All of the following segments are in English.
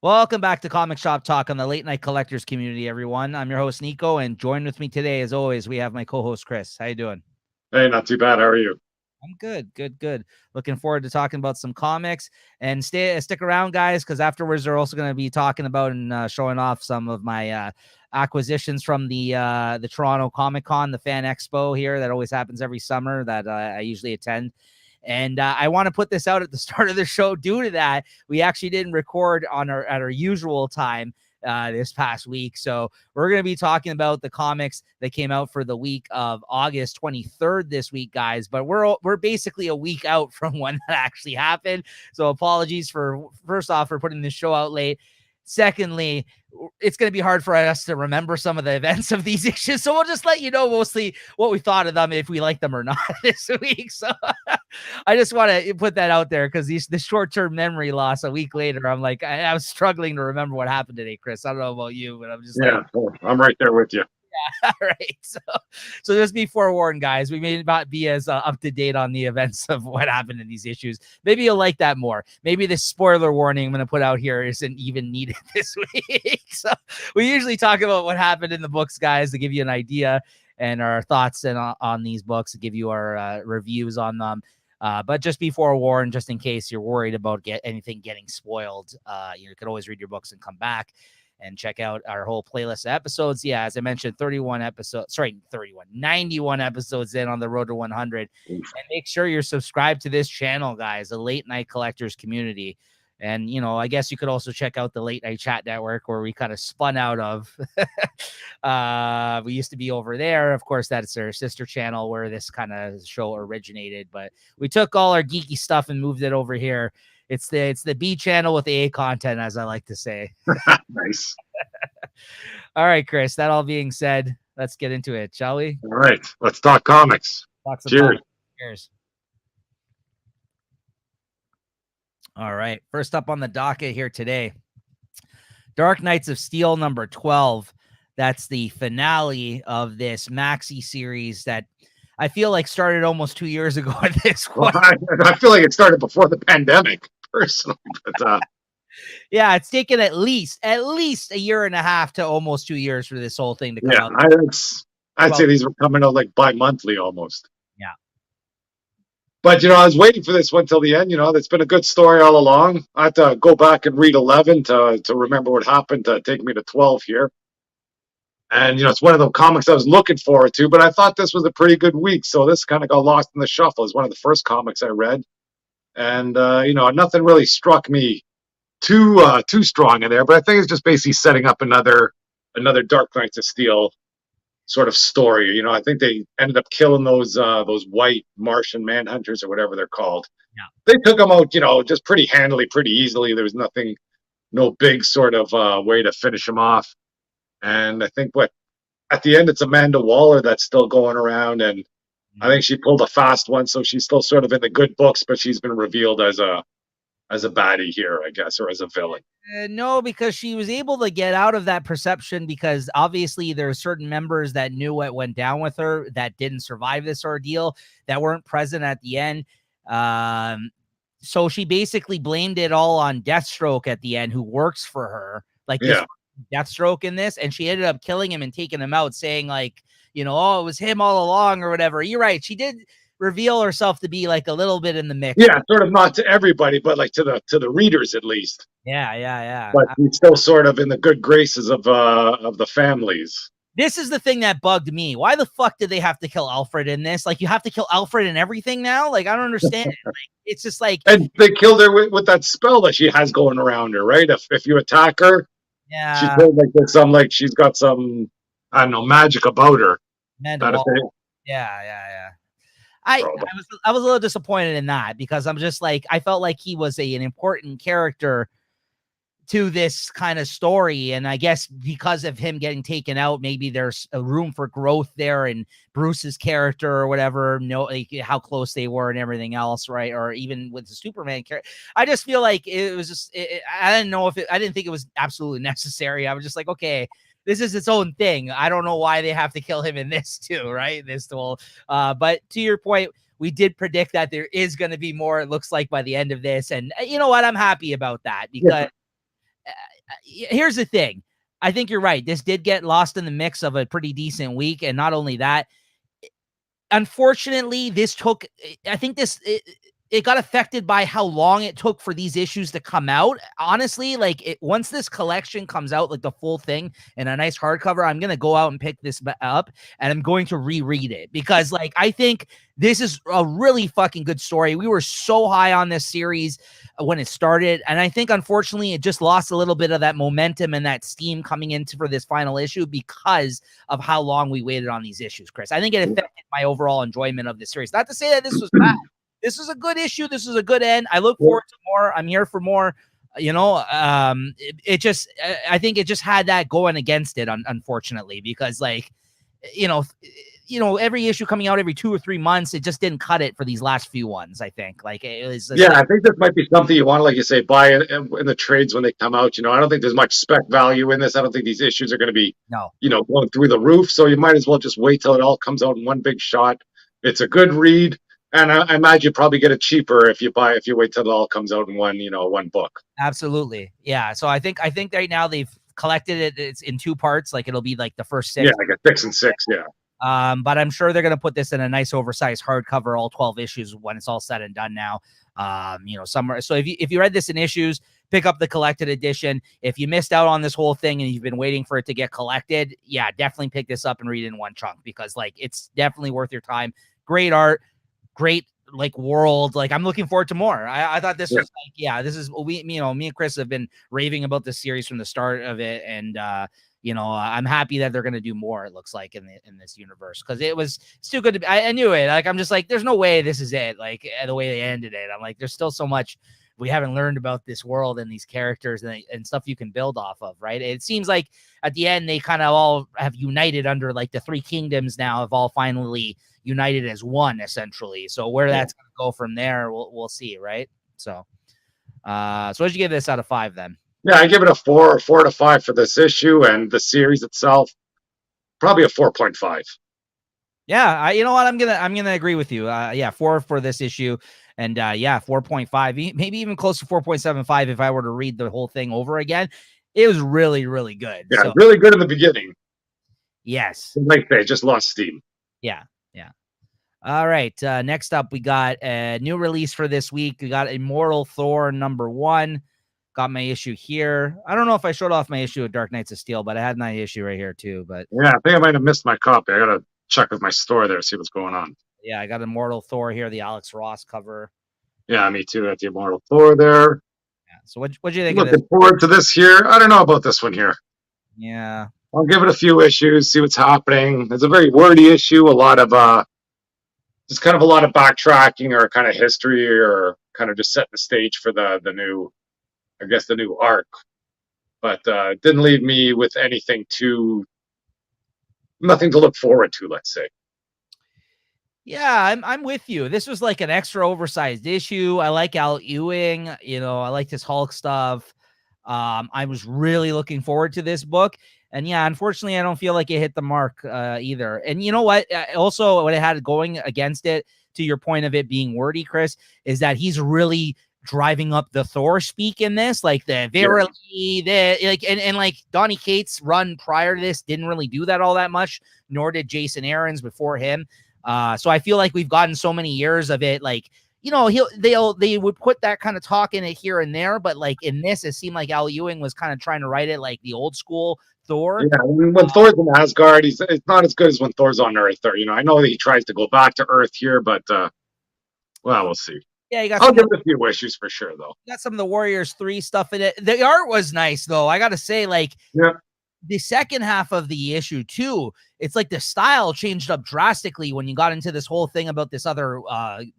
Welcome back to Comic Shop Talk on the Late Night Collectors community, everyone. I'm your host, Nico, and join with me today, as always, we have my co-host, Chris. How you doing? Hey, not too bad. How are you? I'm good. Looking forward to talking about some comics, and stick around, guys, because afterwards we're also going to be talking about and showing off some of my acquisitions from the Toronto Comic Con, the Fan Expo here that always happens every summer that I usually attend. And I want to put this out at the start of the show. Due to that, we actually didn't record at our usual time this past week. So we're going to be talking about the comics that came out for the week of August 23rd this week, guys. But we're basically a week out from when that actually happened. So apologies for first off for putting this show out late. Secondly, it's going to be hard for us to remember some of the events of these issues. So we'll just let you know mostly what we thought of them, if we like them or not this week. So I just want to put that out there because the short-term memory loss a week later, I'm like, I was struggling to remember what happened today, Chris. I don't know about you, but I'm just like, I'm right there with you. all right. So just be forewarned, guys. We may not be as up to date on the events of what happened in these issues. Maybe you'll like that more. Maybe this spoiler warning I'm going to put out here isn't even needed this week. So we usually talk about what happened in the books, guys, to give you an idea and our thoughts on these books, to give you our reviews on them. But just be forewarned, just in case you're worried about anything getting spoiled. You can always read your books and come back and check out our whole playlist of episodes. Yeah, as I mentioned, 91 episodes in on the road to 100. And make sure you're subscribed to this channel, guys, the Late Night Collectors community. And, I guess you could also check out the Late Night Chat Network, where we kind of spun out of. We used to be over there. Of course, that's our sister channel where this kind of show originated. But we took all our geeky stuff and moved it over here. It's the B channel with the A content, as I like to say. Nice. All right, Chris, that all being said, let's get into it, shall we? All right, let's talk comics. Cheers. Cheers. All right, first up on the docket here today, Dark Knights of Steel number 12. That's the finale of this maxi series that I feel like started almost 2 years ago at this point. Well, I feel like it started before the pandemic, personally. But yeah, it's taken at least a year and a half to almost 2 years for this whole thing to come out. I'd say these were coming out like bi-monthly almost. Yeah. But, I was waiting for this one till the end. That's been a good story all along. I had to go back and read 11 to remember what happened to take me to 12 here. And, it's one of the comics I was looking forward to, but I thought this was a pretty good week. So this kind of got lost in the shuffle. It's one of the first comics I read. And, nothing really struck me too strong in there, but I think it's just basically setting up another Dark Knights of Steel sort of story. I think they ended up killing those white Martian manhunters or whatever they're called. Yeah. They took them out, just pretty handily, pretty easily. There was no big sort of way to finish them off. And I think at the end, it's Amanda Waller that's still going around, and I think she pulled a fast one, so she's still sort of in the good books, but she's been revealed as a baddie here, I guess, or as a villain. No, because she was able to get out of that perception, because obviously there are certain members that knew what went down with her that didn't survive this ordeal, that weren't present at the end. So she basically blamed it all on Deathstroke at the end, who works for her. Deathstroke in this, and she ended up killing him and taking him out, saying like, oh, it was him all along or whatever. You're right. She did reveal herself to be like a little bit in the mix. Yeah, sort of not to everybody, but like to the readers at least. Yeah. But he's still sort of in the good graces of the families. This is the thing that bugged me. Why the fuck did they have to kill Alfred in this? Like, you have to kill Alfred in everything now? Like, I don't understand it. Like, it's just like... And they killed her with that spell that she has going around her, right? If you attack her, she's like she's got some, I don't know, magic about her. Yeah. I was a little disappointed in that, because I'm just like, I felt like he was an important character to this kind of story, and I guess because of him getting taken out, maybe there's a room for growth there in Bruce's character or whatever, like how close they were and everything else, right? Or even with the Superman character. I just feel like it was just, I didn't think it was absolutely necessary. I was just like, okay, this is its own thing. I don't know why they have to kill him in this too, right? This whole, but to your point, we did predict that there is going to be more, it looks like, by the end of this. And you know what? I'm happy about that, because here's the thing. I think you're right. This did get lost in the mix of a pretty decent week. And not only that, unfortunately, I think it got affected by how long it took for these issues to come out. Honestly, like once this collection comes out, like the full thing in a nice hardcover, I'm going to go out and pick this up and I'm going to reread it because like, I think this is a really fucking good story. We were so high on this series when it started. And I think unfortunately it just lost a little bit of that momentum and that steam coming into for this final issue because of how long we waited on these issues, Chris. I think it affected my overall enjoyment of the series. Not to say that this was bad. This is a good issue. This is a good end. I look forward to more. I'm here for more. You know, I think it just had that going against it, unfortunately, because like, you know, every issue coming out every 2 or 3 months, it just didn't cut it for these last few ones. I think like it was. Yeah, I think this might be something you want to, like you say, buy in the trades when they come out. You know, I don't think there's much spec value in this. I don't think these issues are going to be, going through the roof. So you might as well just wait till it all comes out in one big shot. It's a good read. And I imagine you probably get it cheaper if you wait till it all comes out in one book. Absolutely. Yeah. So I think right now they've collected it. It's in 2 parts. Like it'll be like the first 6. Yeah, like a 6 and 6. Yeah. But I'm sure they're going to put this in a nice oversized hardcover, all 12 issues when it's all said and done now. Somewhere. So if you read this in issues, pick up the collected edition. If you missed out on this whole thing and you've been waiting for it to get collected, yeah, definitely pick this up and read it in one chunk because like, it's definitely worth your time. Great art. Great like world. Like I'm looking forward to more. I thought this was like, this is me and Chris have been raving about this series from the start of it. And I'm happy that they're going to do more. It looks like in this universe. Cause it's too good to be, I knew it. Like, I'm just like, there's no way this is it. Like the way they ended it. I'm like, there's still so much we haven't learned about this world and these characters and stuff you can build off of. Right. It seems like at the end, they kind of all have united under like the 3 kingdoms now have all finally united as one essentially. So where that's going to go from there, we'll see. Right. So what'd you give this out of 5 then? Yeah, I give it a 4 to 5 for this issue and the series itself. Probably a 4.5. Yeah, you know what? I'm gonna agree with you. 4 for this issue, and 4.5, maybe even close to 4.75 if I were to read the whole thing over again. It was really, really good. Yeah, really good in the beginning. Yes. Like they just lost steam. Yeah. All right. Next up, we got a new release for this week. We got Immortal Thor #1. Got my issue here. I don't know if I showed off my issue of Dark Knights of Steel, but I had my issue right here too. But yeah, I think I might have missed my copy. I gotta check with my store there, see what's going on. Yeah, I got Immortal Thor here, the Alex Ross cover. Yeah, me too. At the Immortal Thor there. Yeah. So what'd you think of this? Looking forward to this here. I don't know about this one here. Yeah. I'll give it a few issues, see what's happening. It's a very wordy issue, a lot of just kind of a lot of backtracking or kind of history or kind of just setting the stage for the new, I guess, the new arc. But didn't leave me with nothing to look forward to, let's say. Yeah, I'm with you. This was like an extra oversized issue. I like Al Ewing, I like his Hulk stuff. I was really looking forward to this book. And yeah, unfortunately, I don't feel like it hit the mark either. And you know what? Also, what it had going against it, to your point of it being wordy, Chris, is that he's really driving up the Thor speak in this, like the verily, and like Donny Cates' run prior to this didn't really do that all that much, nor did Jason Aaron's before him. So I feel like we've gotten so many years of it, like, they would put that kind of talk in it here and there, but like in this, it seemed like Al Ewing was kind of trying to write it like the old school Thor. Yeah, when Thor's in Asgard, it's not as good as when Thor's on Earth. Or I know that he tries to go back to Earth here, but we'll see. Yeah, I'll give it a few issues for sure, though. You got some of the Warriors 3 stuff in it. The art was nice, though. I got to say, like, the second half of the issue too, it's like the style changed up drastically when you got into this whole thing about this other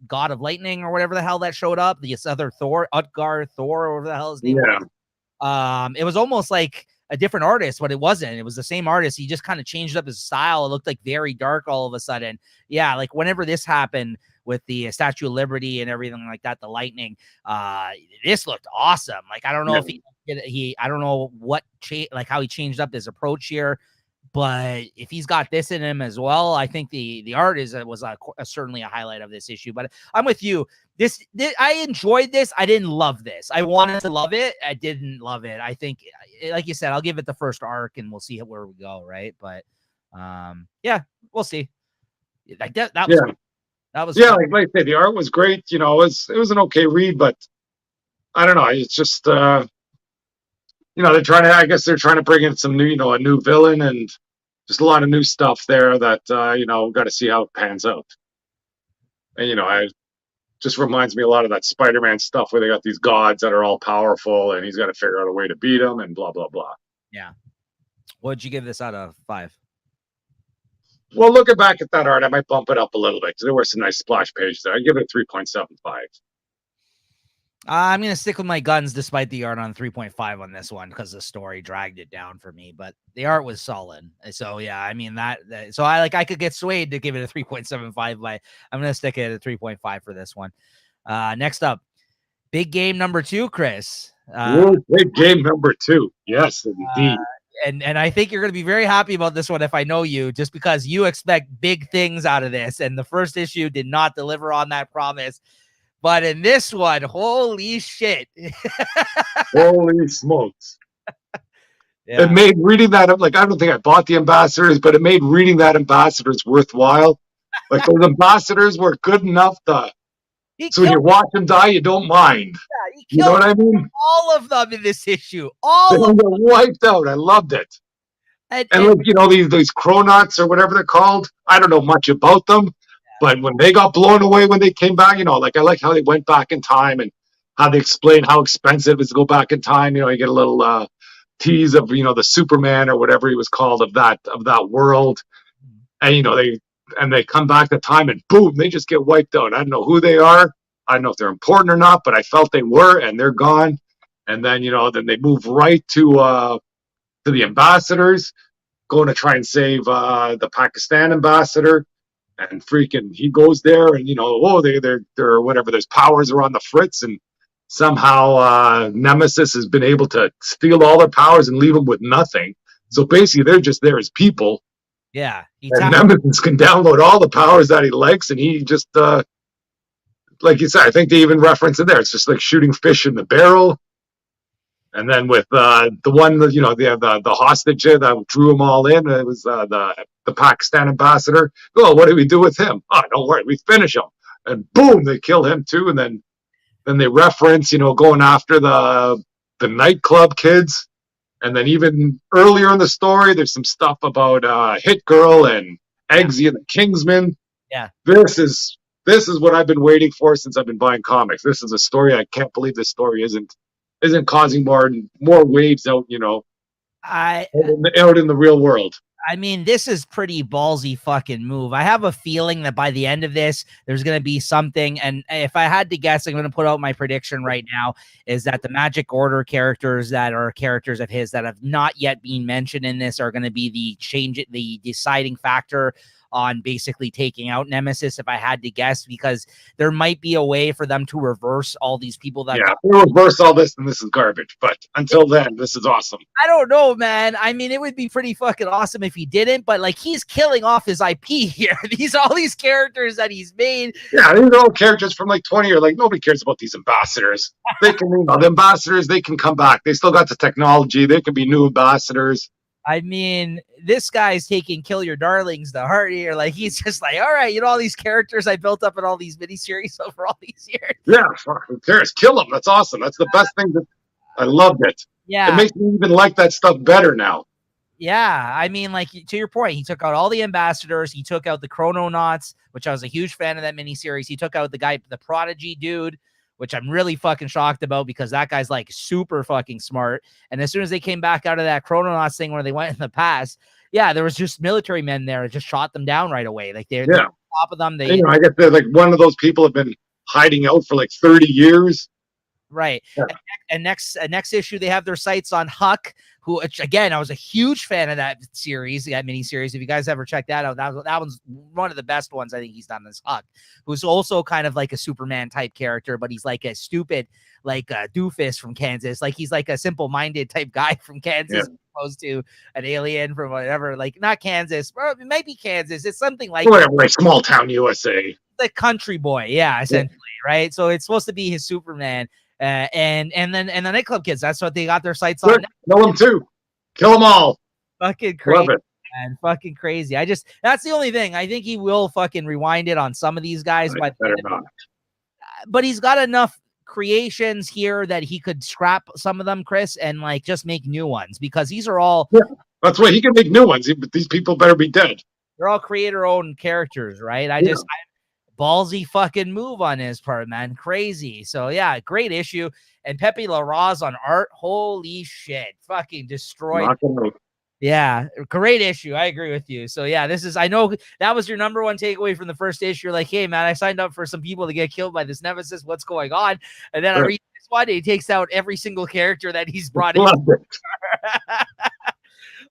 god of lightning or whatever the hell that showed up, this other Thor, Utgar Thor, or whatever the hell his name was. It was almost like a different artist, but it wasn't. It was the same artist. He just kind of changed up his style. It looked like very dark all of a sudden. Yeah, like whenever this happened with the Statue of Liberty and everything like that, the lightning, this looked awesome. Like, I don't know if I don't know what like how he changed up his approach here. But if he's got this in him as well, I think the art was certainly a highlight of this issue. But I'm with you. This I enjoyed this. I didn't love this. I wanted to love it. I didn't love it. I think, like you said, I'll give it the first arc and we'll see where we go. Right. But yeah, we'll see. Like that was fun. Like I say, the art was great. You know, it was an okay read, but I don't know. It's just they're trying to. I guess they're trying to bring in some new, a new villain and just a lot of new stuff there that got to see how it pans out. And I just reminds me a lot of that Spider-Man stuff where they got these gods that are all powerful and he's got to figure out a way to beat them and blah, blah, blah. Yeah. What'd you give this out of 5? Well, looking back at that art, I might bump it up a little bit because there were some nice splash pages there. I'd give it a 3.75. I'm going to stick with my guns despite the art on 3.5 on this one because the story dragged it down for me, but the art was solid. So yeah, I mean so I could get swayed to give it a 3.75, but I'm going to stick it at a 3.5 for this one. Next up, big game number 2, Chris. Big game number 2. Yes, indeed. And I think you're going to be very happy about this one if I know you, just because you expect big things out of this. And the first issue did not deliver on that promise. But in this one, holy shit. Holy smokes. Yeah. It made reading that up. Like, I don't think I bought the Ambassadors, but it made reading that Ambassadors worthwhile. Like, those Ambassadors were good enough so when you watch them die, you don't mind. Yeah, you know what I mean? All of them in this issue. They were wiped out. I loved it. And these Chronauts or whatever they're called, I don't know much about them. But when they got blown away when they came back, I like how they went back in time and how they explain how expensive it is to go back in time. You get a little tease of the Superman or whatever he was called of that world, and they come back to time and boom, they just get wiped out. I don't know who they are. I don't know if they're important or not, but I felt they were, and they're gone. And then then they move right to the Ambassadors, going to try and save the Pakistan ambassador. And freaking, he goes there, and they're whatever. There's powers are on the fritz, and somehow Nemesis has been able to steal all their powers and leave them with nothing. So basically, they're just there as people. Yeah, and Nemesis can download all the powers that he likes, and he just, like you said, I think they even reference it there. It's just like shooting fish in the barrel. And then with the one, the hostage that drew them all in, it was the Pakistan ambassador. Oh, what do we do with him? Oh, don't worry, we finish him. And boom, they kill him too. And then they reference, going after the nightclub kids. And then even earlier in the story, there's some stuff about Hit Girl and Eggsy and the Kingsman. Yeah, this is what I've been waiting for since I've been buying comics. This is a story I can't believe this story isn't causing more waves out, out in the real world. I mean, this is pretty ballsy fucking move. I have a feeling that by the end of this, there's going to be something. And if I had to guess, I'm going to put out my prediction right now, is that the Magic Order characters that are characters of his that have not yet been mentioned in this are going to be the deciding factor on basically taking out Nemesis, if I had to guess, because there might be a way for them to reverse all these people that reverse all this, and this is garbage. But until then, this is awesome. I don't know, man. I mean, it would be pretty fucking awesome if he didn't, but like, he's killing off his IP here. All these characters that he's made. Yeah, these are all characters from like 20 years. Like, nobody cares about these ambassadors. They can, the ambassadors, they can come back. They still got the technology. They can be new ambassadors. I mean, this guy's taking Kill Your Darlings to heart here. Like, he's just like, all right, all these characters I built up in all these miniseries over all these years. Yeah, who cares? Kill them. That's awesome. That's the best thing. I loved it. Yeah. It makes me even like that stuff better now. Yeah. I mean, like, to your point, he took out all the ambassadors. He took out the Chrononauts, which I was a huge fan of that miniseries. He took out the Prodigy dude, which I'm really fucking shocked about because that guy's like super fucking smart. And as soon as they came back out of that Chrononauts thing where they went in the past, there was just military men there that just shot them down right away. Like they're on top of them. I guess they're like one of those people have been hiding out for like 30 years. Right. Yeah. And next issue, they have their sights on Huck, who, again, I was a huge fan of that series, that miniseries. If you guys ever check that out, that one's one of the best ones I think he's done, is Huck, who's also kind of like a Superman type character, but he's like a stupid, like a doofus from Kansas. Like he's like a simple-minded type guy from Kansas, as opposed to an alien from whatever, like not Kansas, or it might be Kansas. It's something like small town USA. The country boy, yeah, essentially, right? So it's supposed to be his Superman. And then the nightclub kids, that's what they got their sights on. Kill them too. Kill them all. Fucking crazy, man. Fucking crazy. That's the only thing. I think he will fucking rewind it on some of these guys, but he's got enough creations here that he could scrap some of them, Chris, and like just make new ones, because these are all. Yeah, that's why he can make new ones. But these people better be dead. They're all creator-owned characters, right? Ballsy fucking move on his part, man. Crazy. So yeah, great issue. And Pepe Larraz on art. Holy shit. Fucking destroyed. Yeah, great issue. I agree with you. So yeah, I know that was your number one takeaway from the first issue. You're like, hey man, I signed up for some people to get killed by this nemesis. What's going on? And then I read this one, he takes out every single character that he's brought in.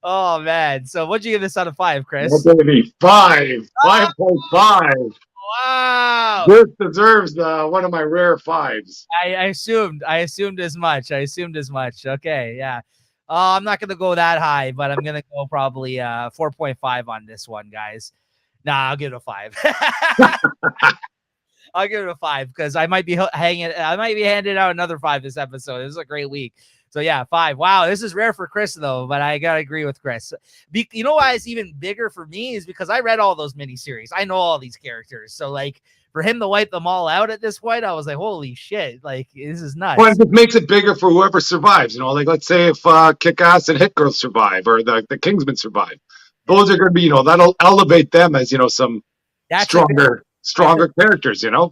Oh man. So what'd you give this out of 5, Chris? Well, baby, 5.5. Wow. This deserves one of my rare 5s. I assumed as much. Okay, yeah. I'm not gonna go that high, but I'm gonna go probably 4.5 on this one, guys. Nah, I'll give it a 5. I'll give it a 5 because I might be handing out another 5 this episode. This is a great week. So yeah, 5. Wow, this is rare for Chris though, but I gotta agree with Chris. You know why it's even bigger for me is because I read all those miniseries. I know all these characters. So like for him to wipe them all out at this point, I was like, holy shit, like this is nuts. Well, it makes it bigger for whoever survives. Like let's say if Kick-Ass and Hit Girl survive, or the Kingsman survive, those are going to be, that'll elevate them as some stronger characters. And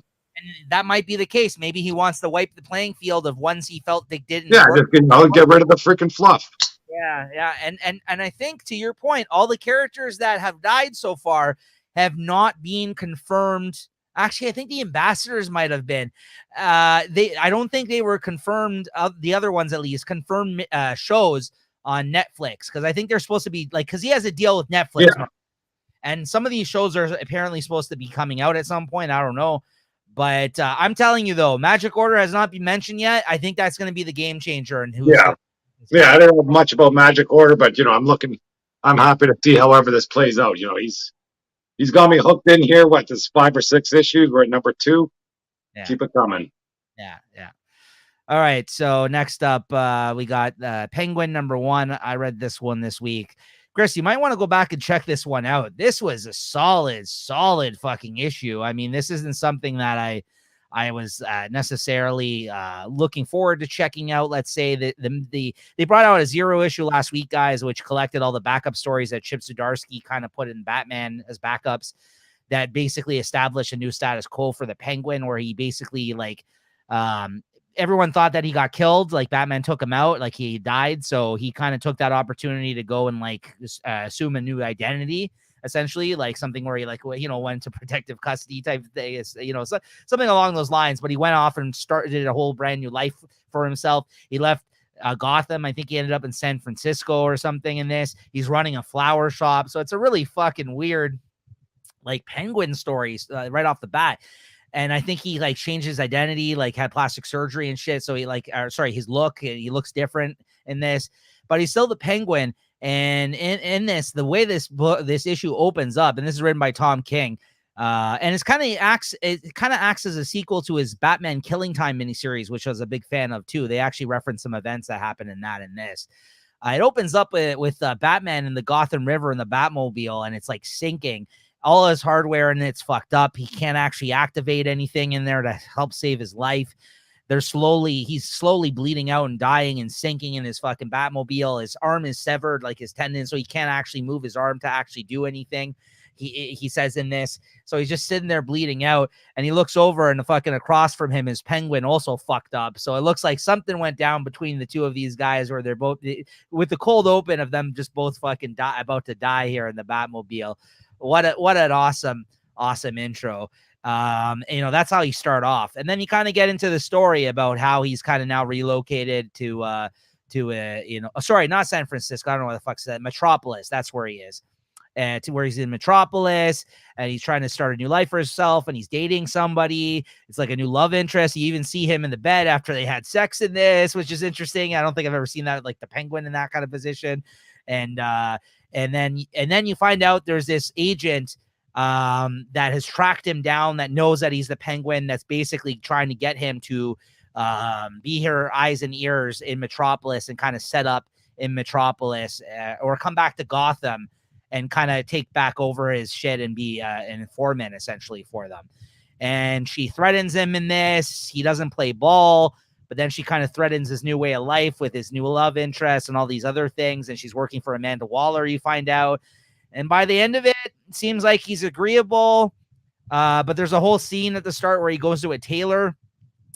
that might be the case. Maybe he wants to wipe the playing field of ones he felt they didn't. Yeah, just, get rid of the freaking fluff. Yeah. And I think to your point, all the characters that have died so far have not been confirmed. Actually, I think the ambassadors might have been. I don't think they were confirmed. The other ones, at least, confirmed shows on Netflix, because I think they're supposed to be because he has a deal with Netflix. Yeah. And some of these shows are apparently supposed to be coming out at some point. I don't know. But I'm telling you, though, Magic Order has not been mentioned yet. I think that's going to be the game changer. And I don't know much about Magic Order, but I'm happy to see however this plays out. He's got me hooked in here. What, this 5 or 6 issues? We're at number 2. Yeah. Keep it coming. Yeah. All right. So next up, we got Penguin number 1. I read this one this week. Chris, you might want to go back and check this one out. This was a solid fucking issue. I mean, this isn't something that I was necessarily looking forward to checking out. Let's say that they brought out a 0 issue last week, guys, which collected all the backup stories that Chip Zdarsky kind of put in Batman as backups that basically established a new status quo for the Penguin, where he basically everyone thought that he got killed, like Batman took him out, like he died. So he kind of took that opportunity to go and assume a new identity, essentially, like something where he went to protective custody type thing, something along those lines. But he went off and started a whole brand new life for himself. He left Gotham. I think he ended up in San Francisco or something in this. He's running a flower shop. So it's a really fucking weird Penguin story right off the bat. And I think he changed his identity, had plastic surgery and shit. So his look, he looks different in this, but he's still the Penguin. And in this, the way this issue opens up, and this is written by Tom King, and it kind of acts as a sequel to his Batman Killing Time miniseries, which I was a big fan of too. They actually reference some events that happen in this. It opens up with Batman in the Gotham River in the Batmobile, and it's sinking. All his hardware and it's fucked up. He can't actually activate anything in there to help save his life. He's slowly bleeding out and dying and sinking in his fucking Batmobile. His arm is severed, his tendon, so he can't actually move his arm to actually do anything. He says in this, so he's just sitting there bleeding out, and he looks over, and fucking across from him is Penguin, also fucked up. So it looks like something went down between the two of these guys, where they're both, with the cold open of them just both fucking about to die here in the Batmobile. What an awesome intro. You know, that's how you start off. And then you kind of get into the story about how he's kind of now relocated to you know, sorry, not San Francisco. I don't know what the fuck's that. Metropolis. That's where he is. To where he's in Metropolis, and he's trying to start a new life for himself, and he's dating somebody. It's like a new love interest. You even see him in the bed after they had sex in this, which is interesting. I don't think I've ever seen that, like the Penguin in that kind of position. And then you find out there's this agent that has tracked him down, that knows that he's the Penguin, that's basically trying to get him to be her eyes and ears in Metropolis and kind of set up in Metropolis, or come back to Gotham and kind of take back over his shit and be an informant essentially for them. And she threatens him in this. He doesn't play ball, but then she kind of threatens his new way of life with his new love interest and all these other things. And she's working for Amanda Waller, you find out. And by the end of it, it seems like he's agreeable. But there's a whole scene at the start where he goes to a tailor,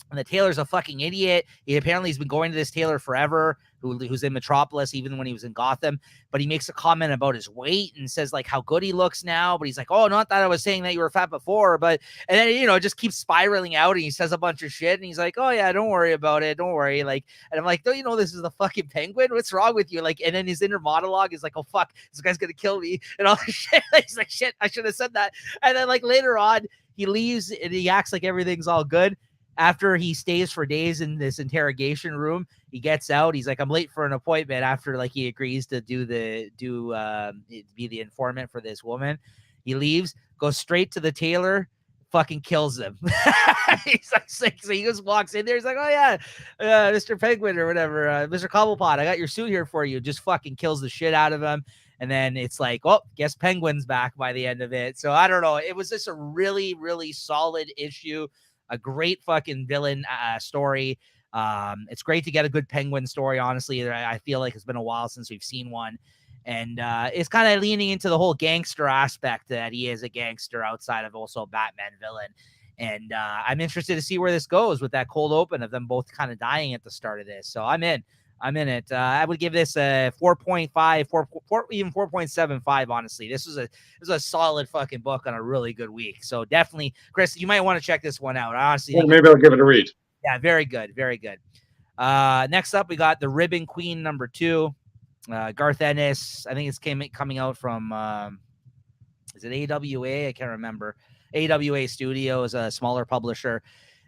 and the tailor's a fucking idiot. He apparently has been going to this tailor forever, who's in Metropolis, even when he was in Gotham. But he makes a comment about his weight and says like how good he looks now. But he's like, oh, not that I was saying that you were fat before, but, and then, you know, it just keeps spiraling out, and he says a bunch of shit, and he's like, oh yeah, don't worry about it. Don't worry. Like, and I'm like, don't you know, this is the fucking Penguin? What's wrong with you? Like, and then his inner monologue is like, oh fuck, this guy's going to kill me and all this shit. He's like, shit, I should have said that. And then like later on, he leaves and he acts like everything's all good. After he stays for days in this interrogation room, he gets out. He's like, I'm late for an appointment, after like he agrees to be the informant for this woman. He leaves, goes straight to the tailor, fucking kills him. He's like, so he just walks in there. He's like, oh yeah, Mr. Penguin or whatever, Mr. Cobblepot, I got your suit here for you. Just fucking kills the shit out of him. And then it's like, oh, guess Penguin's back by the end of it. So I don't know. It was just a really, really solid issue. A great fucking villain story. It's great to get a good Penguin story, honestly. I feel like it's been a while since we've seen one. And it's kind of leaning into the whole gangster aspect, that he is a gangster outside of also a Batman villain. And I'm interested to see where this goes with that cold open of them both kind of dying at the start of this. So I'm in it. I would give this a 4.5, even 4.75. Honestly, this was a solid fucking book on a really good week. So definitely, Chris, you might want to check this one out. I honestly, maybe I'll give it a read. Yeah, very good, very good. Next up, we got The Ribbon Queen #2. Garth Ennis. I think it's coming out from is it AWA? I can't remember. AWA Studios, a smaller publisher.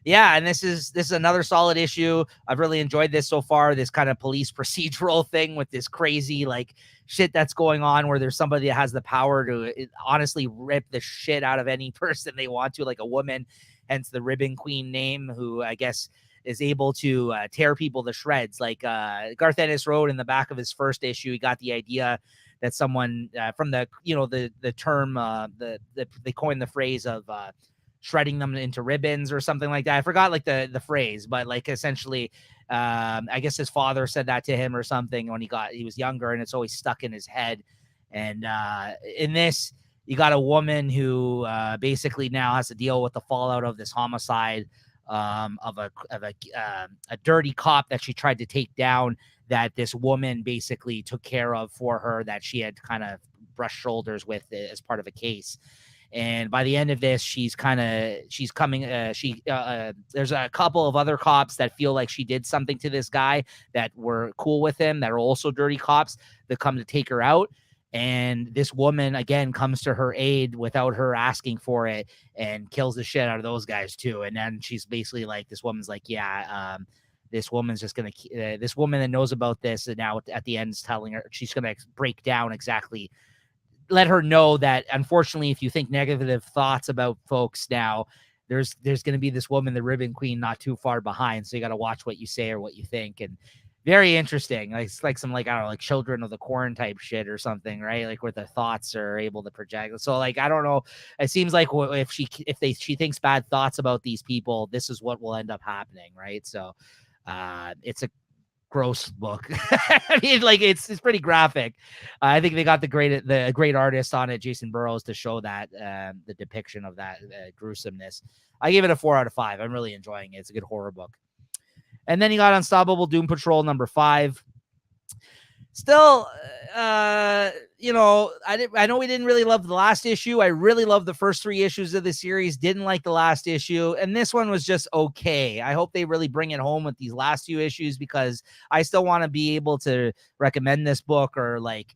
Yeah, and this is another solid issue. I've really enjoyed this so far. This kind of police procedural thing with this crazy like shit that's going on, where there's somebody that has the power to honestly rip the shit out of any person they want to, like a woman, hence the Ribbon Queen name, who I guess is able to tear people to shreds. Like Garth Ennis wrote in the back of his first issue, he got the idea that someone from the, you know, the term they coined the phrase of shredding them into ribbons or something like that. I forgot like the phrase, but like essentially, I guess his father said that to him or something when he was younger, and it's always stuck in his head. And in this, you got a woman who basically now has to deal with the fallout of this homicide of a dirty cop that she tried to take down, that this woman basically took care of for her, that she had kind of brushed shoulders with as part of a case. And by the end of this, there's a couple of other cops that feel like she did something to this guy that were cool with him, that are also dirty cops, that come to take her out. And this woman, again, comes to her aid without her asking for it, and kills the shit out of those guys too. And then she's basically like, this woman's like, yeah, this woman's just going to, this woman that knows about this, and now at the end is telling her, she's going to break down exactly, let her know that unfortunately, if you think negative thoughts about folks now, there's going to be this woman, the Ribbon Queen, not too far behind. So you got to watch what you say or what you think. And very interesting. Like, it's like some, like, I don't know, like Children of the Corn type shit or something, right? Like where the thoughts are able to project. So like, I don't know. It seems like if she thinks bad thoughts about these people, this is what will end up happening. Right. So it's a gross book. I mean, like it's pretty graphic. I think they got the great artist on it, Jason Burrows, to show that the depiction of that gruesomeness. I give it a 4 out of 5. I'm really enjoying it. It's a good horror book. And then you got Unstoppable Doom Patrol #5. Still you know, I know we didn't really love the last issue. I really loved the first 3 issues of the series. Didn't like the last issue, and this one was just okay. I hope they really bring it home with these last few issues, because I still want to be able to recommend this book, or like,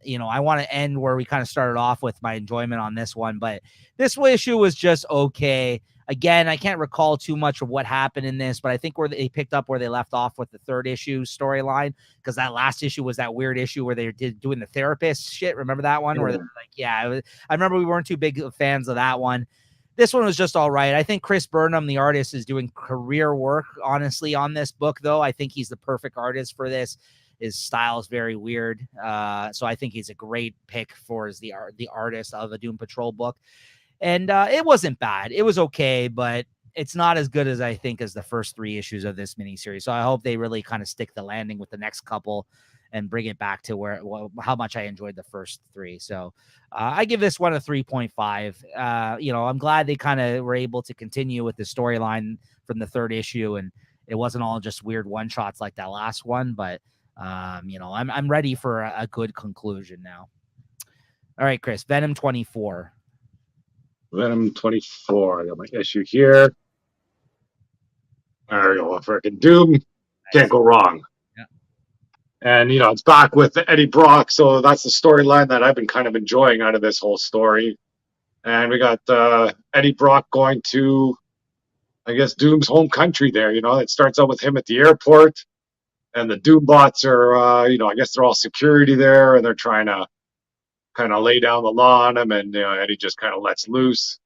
you know, I want to end where we kind of started off with my enjoyment on this one. But this issue was just okay. Again, I can't recall too much of what happened in this, but I think where they picked up where they left off with the 3rd issue storyline, because that last issue was that weird issue where they did doing the therapist shit. Remember that one? Where like, yeah, I remember we weren't too big fans of that one. This one was just all right. I think Chris Burnham, the artist, is doing career work, honestly, on this book, though. I think he's the perfect artist for this. His style is very weird. So I think he's a great pick for the artist of a Doom Patrol book. And it wasn't bad. It was okay, but it's not as good as I think as the first 3 issues of this miniseries. So I hope they really kind of stick the landing with the next couple and bring it back to how much I enjoyed the first 3. So I give this one a 3.5. You know, I'm glad they kind of were able to continue with the storyline from the 3rd issue, and it wasn't all just weird one shots like that last one. But you know, I'm ready for a good conclusion now. All right, Chris, Venom 24. Venom 24. I got my issue here. There we go. Freaking Doom. Can't go wrong. Yeah. And, you know, it's back with Eddie Brock. So that's the storyline that I've been kind of enjoying out of this whole story. And we got Eddie Brock going to, I guess, Doom's home country there. You know, it starts out with him at the airport. And the Doom bots are, you know, I guess they're all security there. And they're trying to kind of lay down the law on him, and Eddie just kind of lets loose,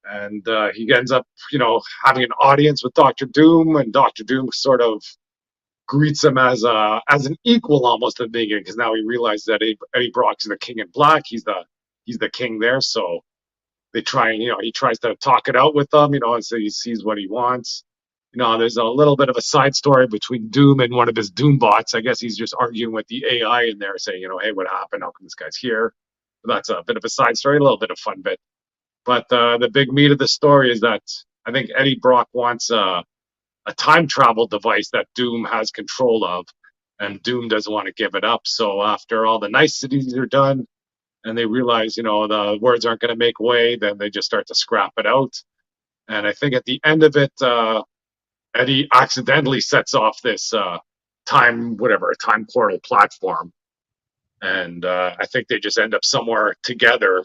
and he ends up, you know, having an audience with Doctor Doom, and Doctor Doom sort of greets him as an equal almost at the beginning, because now he realizes that Eddie Brock's the King in Black. He's the king there, so they try, and, you know, he tries to talk it out with them, you know, and so he sees what he wants. You know, there's a little bit of a side story between Doom and one of his Doom bots. I guess he's just arguing with the AI in there, saying, you know, hey, what happened? How come this guy's here? But that's a bit of a side story, a little bit of fun bit. But the big meat of the story is that I think Eddie Brock wants a time travel device that Doom has control of, and Doom doesn't want to give it up. So after all the niceties are done, and they realize, you know, the words aren't going to make way, then they just start to scrap it out. And I think at the end of it, Eddie accidentally sets off this time portal platform. And I think they just end up somewhere together,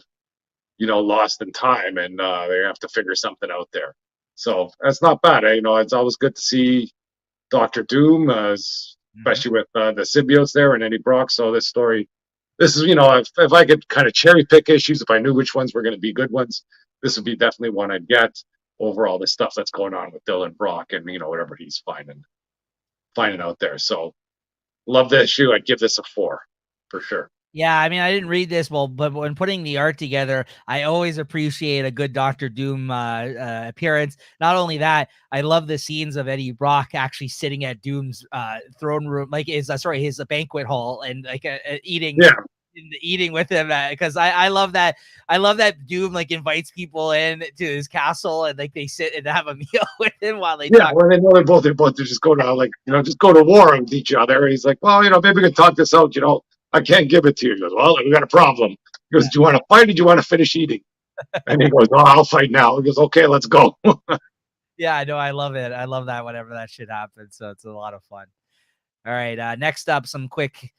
you know, lost in time, and they have to figure something out there. So that's not bad. You know, it's always good to see Doctor Doom, especially with the symbiotes there and Eddie Brock. So this is, you know, if I could kind of cherry pick issues, if I knew which ones were going to be good ones, this would be definitely one I'd get over all the stuff that's going on with Dylan Brock and, you know, whatever he's finding out there. So love the issue. I'd give this a 4 for sure. Yeah, I mean, I didn't read this, but when putting the art together, I always appreciate a good Doctor Doom appearance. Not only that, I love the scenes of Eddie Brock actually sitting at Doom's throne room, like his banquet hall, and like eating. Yeah. Eating with him, because I love that. I love that Doom like invites people in to his castle, and like they sit and have a meal with him while they talk. When they know they're both to just go to, like, you know, just go to war with each other. And he's like, well, you know, maybe we can talk this out. You know, I can't give it to you. He goes, well, we got a problem. He goes, do you want to fight or do you want to finish eating? And he goes, oh, I'll fight now. He goes, okay, let's go. Yeah, I know. I love it. I love that whenever that shit happens. So it's a lot of fun. All right. Next up, some quick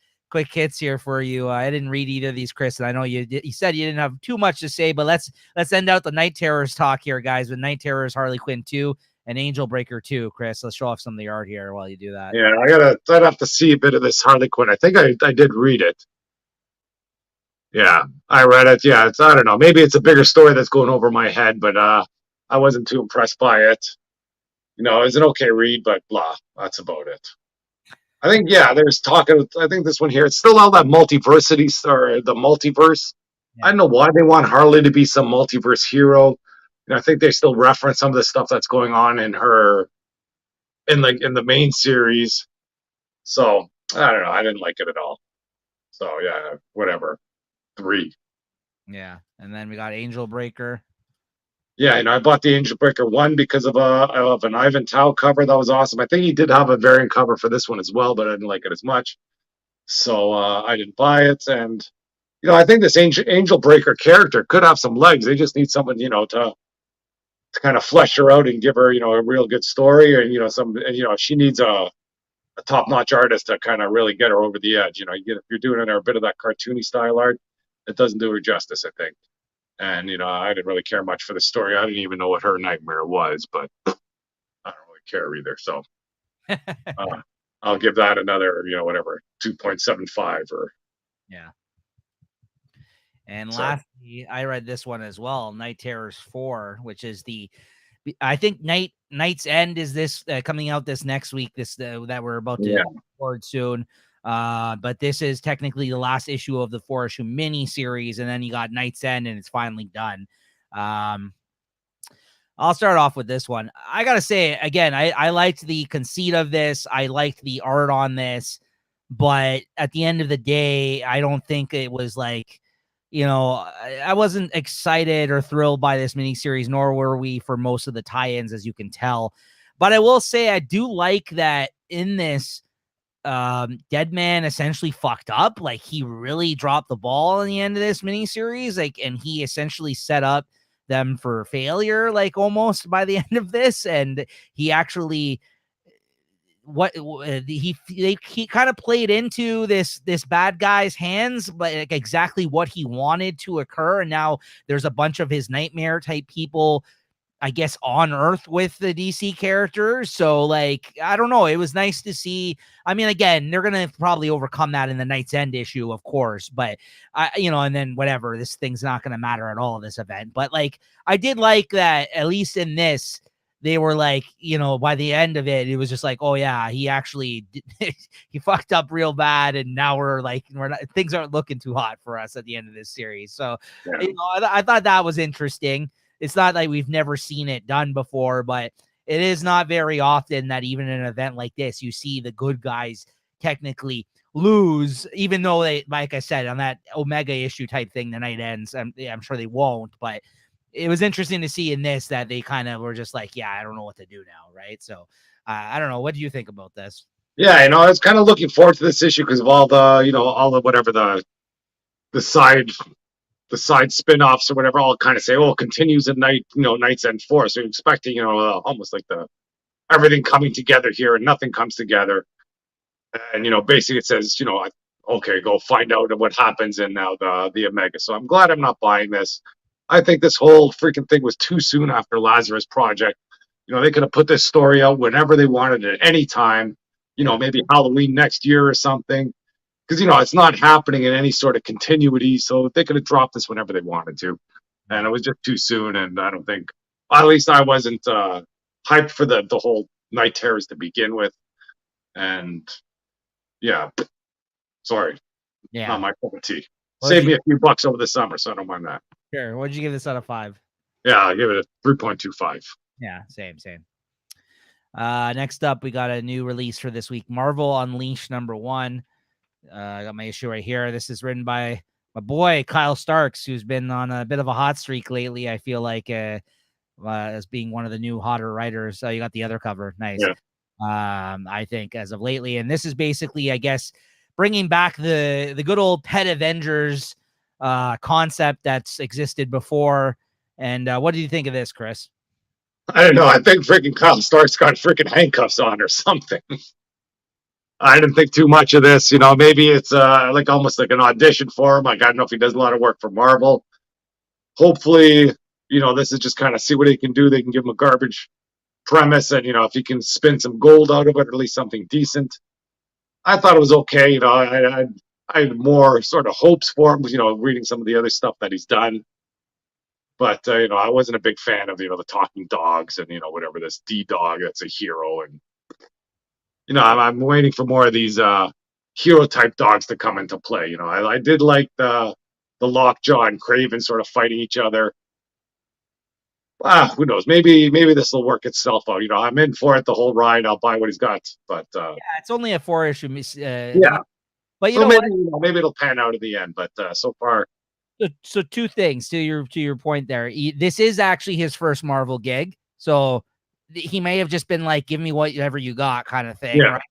hits here for you. I didn't read either of these, Chris, and I know you said you didn't have too much to say, but let's end out the Night Terrors talk here, guys, with Night Terrors, Harley Quinn 2, and Angel Breaker 2. Chris, let's show off some of the art here while you do that. Yeah, I'd have to see a bit of this Harley Quinn. I think I did read it. Yeah, I read it. Yeah, I don't know. Maybe it's a bigger story that's going over my head, but I wasn't too impressed by it. You know, it's an okay read, but blah. That's about it. I think, yeah, there's talking. I think this one here, it's still all that multiversity, or the multiverse. Yeah. I don't know why they want Harley to be some multiverse hero. And I think they still reference some of the stuff that's going on in the main series. So I don't know. I didn't like it at all. So yeah, whatever. 3. Yeah, and then we got Angel Breaker. Yeah, you know, I bought the Angel Breaker 1 because of an Ivan Tao cover. That was awesome. I think he did have a variant cover for this one as well, but I didn't like it as much. So I didn't buy it. And, I think this Angel Breaker character could have some legs. They just need someone, to kind of flesh her out and give her, a real good story. And, she needs a top-notch artist to kind of really get her over the edge. If you're doing her a bit of that cartoony style art, it doesn't do her justice, I think. And, I didn't really care much for the story. I didn't even know what her nightmare was, but I don't really care either. So I'll give that another, whatever, 2.75 or. Yeah. And So. lastly, I read this one as well, Night Terrors 4, which is I think Night's End is this coming out this next week, that we're about to record soon. But this is technically the last issue of the 4-issue mini series, and then you got Night's End, and it's finally done. I'll start off with this one. I gotta say, again, I liked the conceit of this. I liked the art on this, but at the end of the day, I don't think it was like, I wasn't excited or thrilled by this miniseries, nor were we for most of the tie-ins, as you can tell. But I will say I do like that in this, Deadman essentially fucked up. Like, he really dropped the ball in the end of this miniseries, and he essentially set up them for failure, like almost by the end of this. And he actually, he kind of played into this bad guy's hands, but like exactly what he wanted to occur. And now there's a bunch of his nightmare type people, I guess, on Earth with the DC characters. So, like, I don't know. It was nice to see. I mean, again, they're going to probably overcome that in the Night's End issue, of course, but and then whatever, this thing's not going to matter at all, this event. But like, I did like that, at least in this, they were like, by the end of it, it was just like, oh yeah, he actually he fucked up real bad, and now we're not, things aren't looking too hot for us at the end of this series. So, I thought that was interesting. It's not like we've never seen it done before, but it is not very often that even in an event like this, you see the good guys technically lose, even though they, like I said, on that Omega issue type thing, the night ends. I'm sure they won't, but it was interesting to see in this that they kind of were just like, yeah, I don't know what to do now. Right. So I don't know. What do you think about this? Yeah, I was kind of looking forward to this issue because of all the, all the whatever the side spin-offs or whatever, all kind of say, oh, it continues at Night's End 4. So you're expecting, almost like everything coming together here, and nothing comes together. And, basically it says, okay, go find out what happens in now the Omega. So I'm glad I'm not buying this. I think this whole freaking thing was too soon after Lazarus Project. They could have put this story out whenever they wanted at any time, maybe Halloween next year or something. Because, it's not happening in any sort of continuity. So they could have dropped this whenever they wanted to. And it was just too soon. And I don't think, at least I wasn't hyped for the whole Night Terrors to begin with. And yeah, sorry. Yeah. Not my cup of tea. Save me a few bucks over the summer, so I don't mind that. Sure. What'd you give this out of 5? Yeah, I'll give it a 3.25. Yeah, same. Next up, we got a new release for this week, Marvel Unleashed #1. I got my issue right here. This is written by my boy Kyle Starks, who's been on a bit of a hot streak lately. I feel like as being one of the new hotter writers. You got the other cover, nice. Yeah. I think as of lately, and this is basically, I guess, bringing back the good old Pet Avengers concept that's existed before. And what do you think of this, Chris? I don't know. I think freaking Kyle Stark's got freaking handcuffs on or something. I didn't think too much of this. Maybe it's like almost like an audition for him. Like, I don't know if he does a lot of work for Marvel. Hopefully, this is just kind of see what he can do. They can give him a garbage premise, and if he can spin some gold out of it, or at least something decent. I thought it was okay. I had more sort of hopes for him. Reading some of the other stuff that he's done. But I wasn't a big fan of the talking dogs and whatever, this D-Dog that's a hero, and I'm waiting for more of these hero type dogs to come into play. I did like the Lockjaw and Craven sort of fighting each other. Who knows? Maybe this will work itself out. I'm in for it the whole ride. I'll buy what he's got. But yeah, it's only a 4-issue. Yeah, but maybe it'll pan out in the end. But so far. So two things to your point there. This is actually his first Marvel gig, so he may have just been like, "Give me whatever you got," kind of thing. Yeah. Right?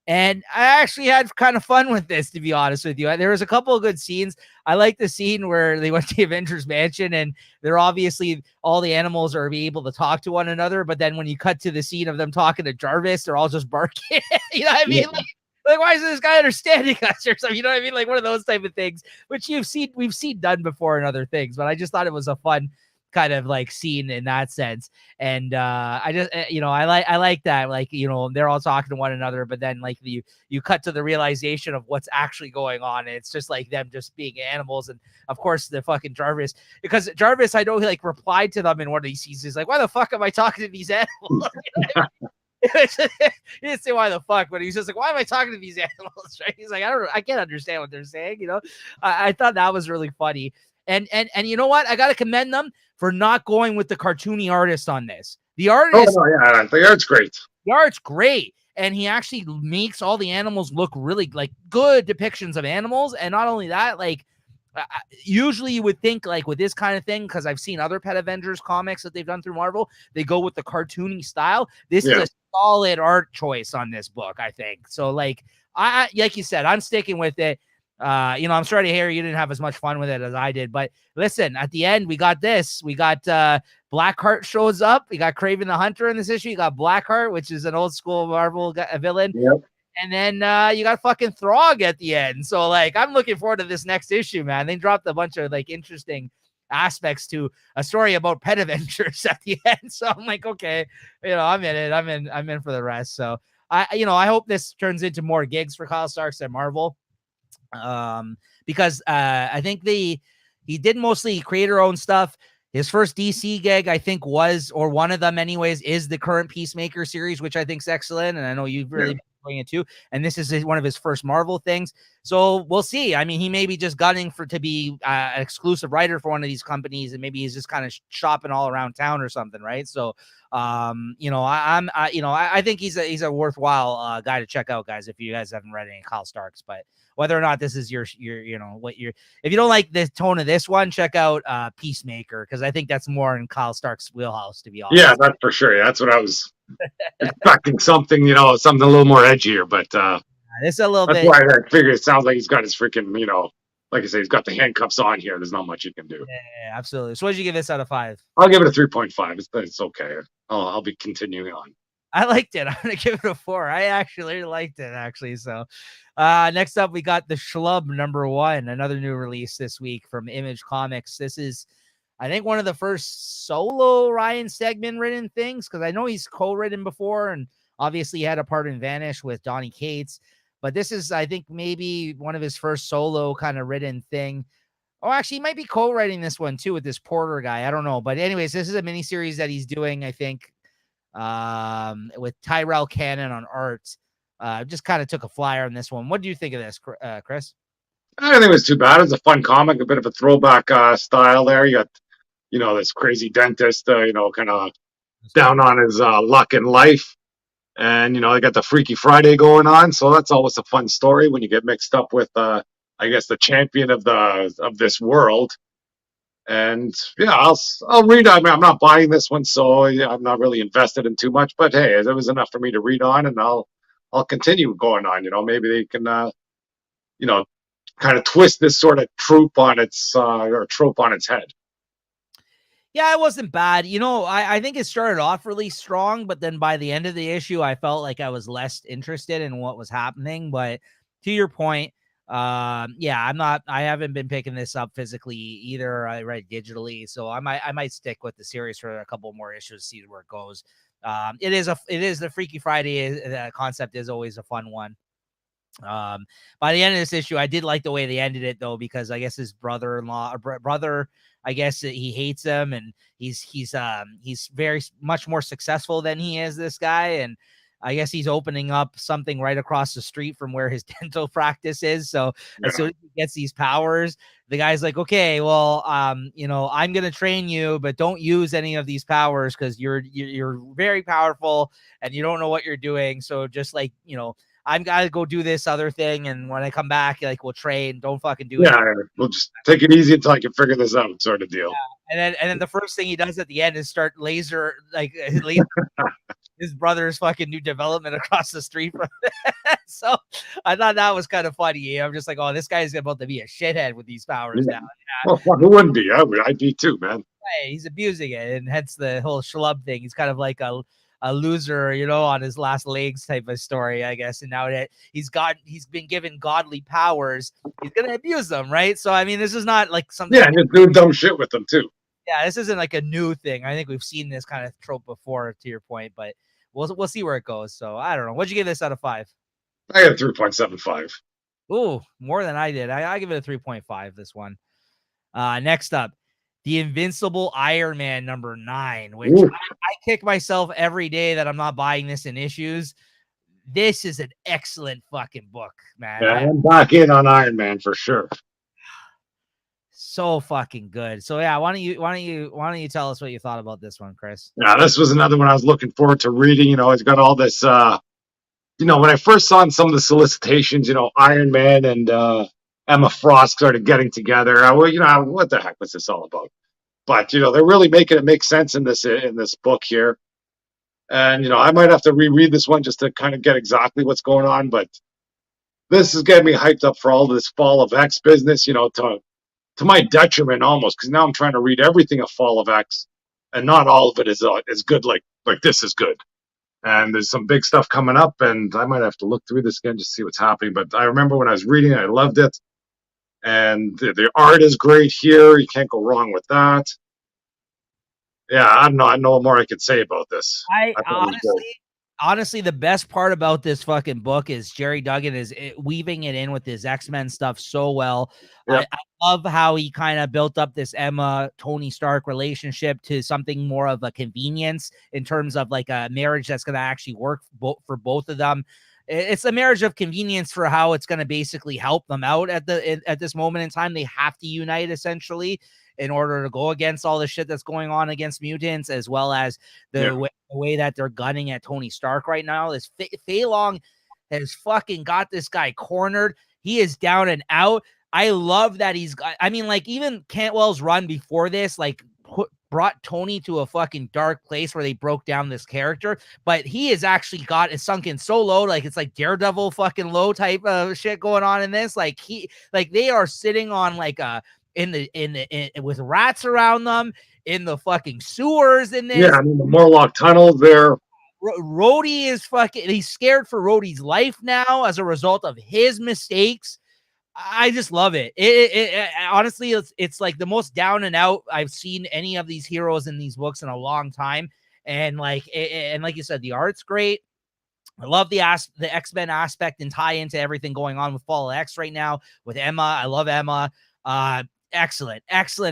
And I actually had kind of fun with this, to be honest with you. There was a couple of good scenes. I like the scene where they went to the Avengers Mansion and they're obviously all the animals are able to talk to one another. But then when you cut to the scene of them talking to Jarvis, they're all just barking. You know what I mean? Yeah. Like, why is this guy understanding us or something? You know what I mean? Like one of those type of things, which we've seen done before in other things. But I just thought it was a fun kind of like scene in that sense. And I just I like that, like, they're all talking to one another, but then like you cut to the realization of what's actually going on, and it's just like them just being animals. And of course the fucking Jarvis, because Jarvis, I know he like replied to them in one of these scenes. He's like, why the fuck am I talking to these animals? He didn't say why the fuck, but he's just like, why am I talking to these animals? Right? He's like, I can't understand what they're saying. I thought that was really funny. And you know what? I got to commend them for not going with the cartoony artist on this. The artist, the art's great. The art's great, and he actually makes all the animals look really like good depictions of animals. And not only that, like usually you would think like with this kind of thing, because I've seen other Pet Avengers comics that they've done through Marvel, they go with the cartoony style. This is a solid art choice on this book, I think. So like I like you said, I'm sticking with it. I'm sorry to hear you didn't have as much fun with it as I did, but listen, at the end, we got this. We got Blackheart shows up. We got Kraven the Hunter in this issue. You got Blackheart, which is an old school Marvel villain. Yep. And then you got fucking Throg at the end. So like, I'm looking forward to this next issue, man. They dropped a bunch of like interesting aspects to a story about Pet Avengers at the end. So I'm like, okay, I'm in it. I'm in for the rest. So I hope this turns into more gigs for Kyle Starks at Marvel. Because I think he did mostly creator-owned stuff. His first DC gig, I think, was, or one of them anyways, is the current Peacemaker series, which I think is excellent. And I know you've really been enjoying it too. And this is one of his first Marvel things. So we'll see. I mean, he may be just gunning to be an exclusive writer for one of these companies, and maybe he's just kind of shopping all around town or something, right? So, I think he's a worthwhile guy to check out, guys, if you guys haven't read any Kyle Starks. But whether or not this is if you don't like the tone of this one, check out Peacemaker, because I think that's more in Kyle Stark's wheelhouse, to be honest. Yeah, that's for sure. That's what I was expecting, something a little more edgier, but this is a little that's bit. Why I figured it sounds like he's got his freaking, like I say, he's got the handcuffs on here. There's not much you can do. Yeah, absolutely. So what did you give this out of 5? I'll give it a 3.5. It's okay. I'll be continuing on. I liked it. I'm going to give it a 4. I actually liked it, actually. So next up, we got The Schlub #1, another new release this week from Image Comics. This is, I think, one of the first solo Ryan Stegman written things, because I know he's co-written before, and obviously he had a part in Vanish with Donny Cates. But this is, I think, maybe one of his first solo kind of written thing. Oh, actually, he might be co-writing this one too with this Porter guy. I don't know. But anyways, this is a miniseries that he's doing, I think, with Tyrell Cannon on art. Just kind of took a flyer on this one. What do you think of this, Chris? I don't think it was too bad. It's a fun comic, a bit of a throwback style there. You got, this crazy dentist, kind of down on his luck in life. And, they got the Freaky Friday going on. So that's always a fun story when you get mixed up with, I guess, the champion of this world. And yeah, I'll read. I mean, I'm not buying this one, so yeah, I'm not really invested in too much. But hey, it was enough for me to read on, and I'll continue going on. Maybe they can, kind of twist this sort of trope on its head. Yeah, it wasn't bad. I think it started off really strong, but then by the end of the issue, I felt like I was less interested in what was happening. But to your point, I haven't been picking this up physically either. I read digitally, so I might stick with the series for a couple more issues, see where it goes. It is the Freaky Friday concept is always a fun one. By the end of this issue, I did like the way they ended it, though, because I guess his brother-in-law or brother, I guess he hates him, and he's very much more successful than he is, this guy, and I guess he's opening up something right across the street from where his dental practice is. So as soon as he gets these powers, the guy's like, okay, well, I'm going to train you, but don't use any of these powers because you're very powerful and you don't know what you're doing. So just like, I've got to go do this other thing. And when I come back, like, we'll train. Don't fucking do it. Yeah, we'll just take it easy until I can figure this out, sort of deal. Yeah. And then the first thing he does at the end is start laser his brother's fucking new development across the street from that. So I thought that was kind of funny. I'm just like, oh, this guy's about to be a shithead with these powers Yeah. now. Well, fuck, who wouldn't be? I'd be too, man. Hey, he's abusing it, and hence the whole schlub thing. He's kind of like a loser, on his last legs type of story, I guess. And now that he's been given godly powers, he's gonna abuse them, right? So I mean, this is not like something. Yeah, and just do dumb shit with them too. Yeah, this isn't like a new thing. I think we've seen this kind of trope before, to your point, but we'll see where it goes. So I don't know. What'd you give this out of 5? I got 3.75. Ooh, more than I did. I give it a 3.5. This one. Next up, the Invincible Iron Man #9, which I kick myself every day that I'm not buying this in issues. This is an excellent fucking book, man. Yeah, I'm back in on Iron Man for sure. So fucking good. So yeah, why don't you tell us what you thought about this one, Chris? Yeah, this was another one I was looking forward to reading. It's got all this. When I first saw in some of the solicitations, Iron Man and Emma Frost started getting together. What the heck was this all about? But they're really making it make sense in this book here. And I might have to reread this one just to kind of get exactly what's going on. But this is getting me hyped up for all this Fall of X business. To my detriment almost, because now I'm trying to read everything of Fall of X, and not all of it is good. Like this is good. And there's some big stuff coming up, and I might have to look through this again just to see what's happening. But I remember when I was reading it, I loved it. And the art is great here. You can't go wrong with that. Yeah, I don't know. I know more I could say about this. I honestly, the best part about this fucking book is Jerry Duggan is weaving it in with his X-Men stuff so well. Yep. I love how he kind of built up this Emma Tony Stark relationship to something more of a convenience in terms of like a marriage that's going to actually work for both of them. It's a marriage of convenience for how it's going to basically help them out at this moment in time. They have to unite essentially in order to go against all the shit that's going on against mutants, as well as the way that they're gunning at Tony Stark right now. This Fei Long has fucking got this guy cornered. He is down and out. I love that even Cantwell's run before this, brought Tony to a fucking dark place where they broke down this character, but he has actually it sunk in so low, like it's like Daredevil fucking low type of shit going on in this. They are sitting on with rats around them in the fucking sewers in this. Yeah, the Morlock tunnels there. Rhodey is he's scared for Rhodey's life now as a result of his mistakes. I just love it. It honestly, it's like the most down and out I've seen any of these heroes in these books in a long time. And like you said, the art's great. I love the X-Men aspect and tie into everything going on with Fall of X right now with Emma. I love Emma. Excellent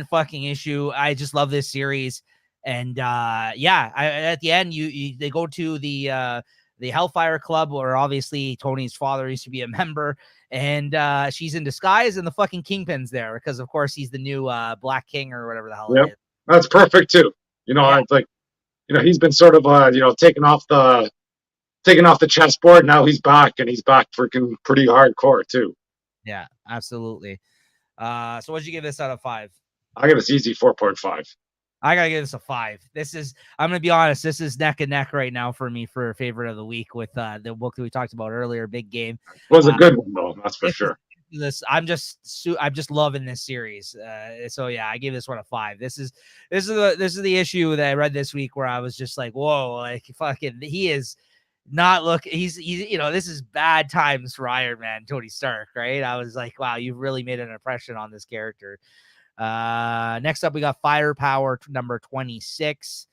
fucking issue. I just love this series. And at the end, they go to the Hellfire Club, where obviously Tony's father used to be a member, and she's in disguise, and the fucking Kingpin's there because, of course, he's the new Black King or whatever the hell it is. That's perfect too. It's like, he's been sort of taken off the chessboard. Now he's back, and he's back freaking pretty hardcore too. Yeah, absolutely. So what'd you give this out of 5? I give this easy 4.5. I gotta give this a 5. I'm gonna be honest, this is neck and neck right now for me for favorite of the week with the book that we talked about earlier, Big Game. It was a good one though, that's for sure. I'm just loving this series. So yeah, I gave this one a 5. This is the issue that I read this week where I was just like, whoa, like fucking, he is not he's this is bad times for Iron Man, Tony Stark, right? I was like, wow, you've really made an impression on this character. Next up we got Firepower number 26.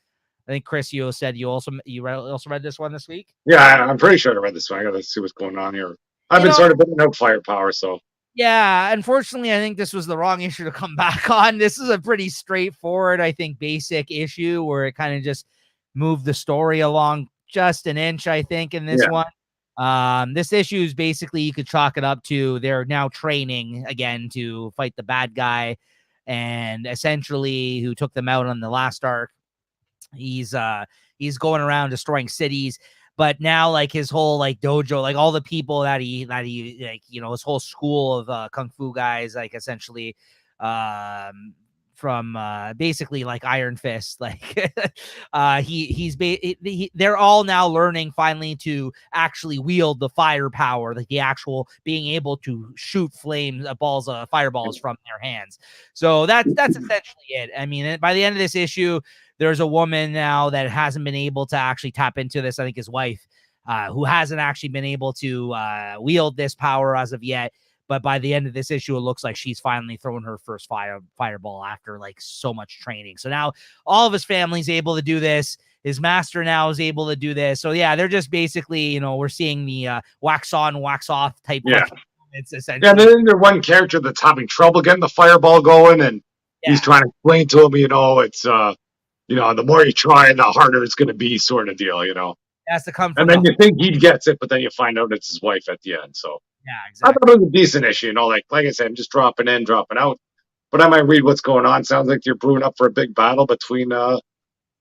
I think Chris, you said you also read this one this week. Yeah, I'm pretty sure I read this one. I gotta see what's going on here. I've been sort of putting out Firepower, so yeah, unfortunately I think this was the wrong issue to come back on. This is a pretty straightforward, I think, basic issue where it kind of just moved the story along just an inch, I think, in this one. This issue is basically, you could chalk it up to they're now training again to fight the bad guy, and essentially who took them out on the last arc. He's going around destroying cities, but now like his whole like dojo, like all the people that he like, his whole school of kung fu guys, like essentially basically like Iron Fist. Like they're all now learning finally to actually wield the fire power, like the actual being able to shoot fireballs from their hands. So that's essentially it. I mean, by the end of this issue, there's a woman now that hasn't been able to actually tap into this. I think his wife, who hasn't actually been able to wield this power as of yet. But by the end of this issue, it looks like she's finally thrown her first fireball after like so much training. So now all of his family's able to do this. His master now is able to do this. So yeah, they're just basically, we're seeing the wax on, wax off type. Yeah. It's essentially. Yeah, and then there's one character that's having trouble getting the fireball going, and he's trying to explain to him, it's the more you try, the harder it's going to be, sort of deal, It has to come from. And then you think he gets it, but then you find out it's his wife at the end. So yeah, exactly. I thought it was a decent issue, like I said, I'm just dropping in, dropping out. But I might read what's going on. Sounds like you're brewing up for a big battle between the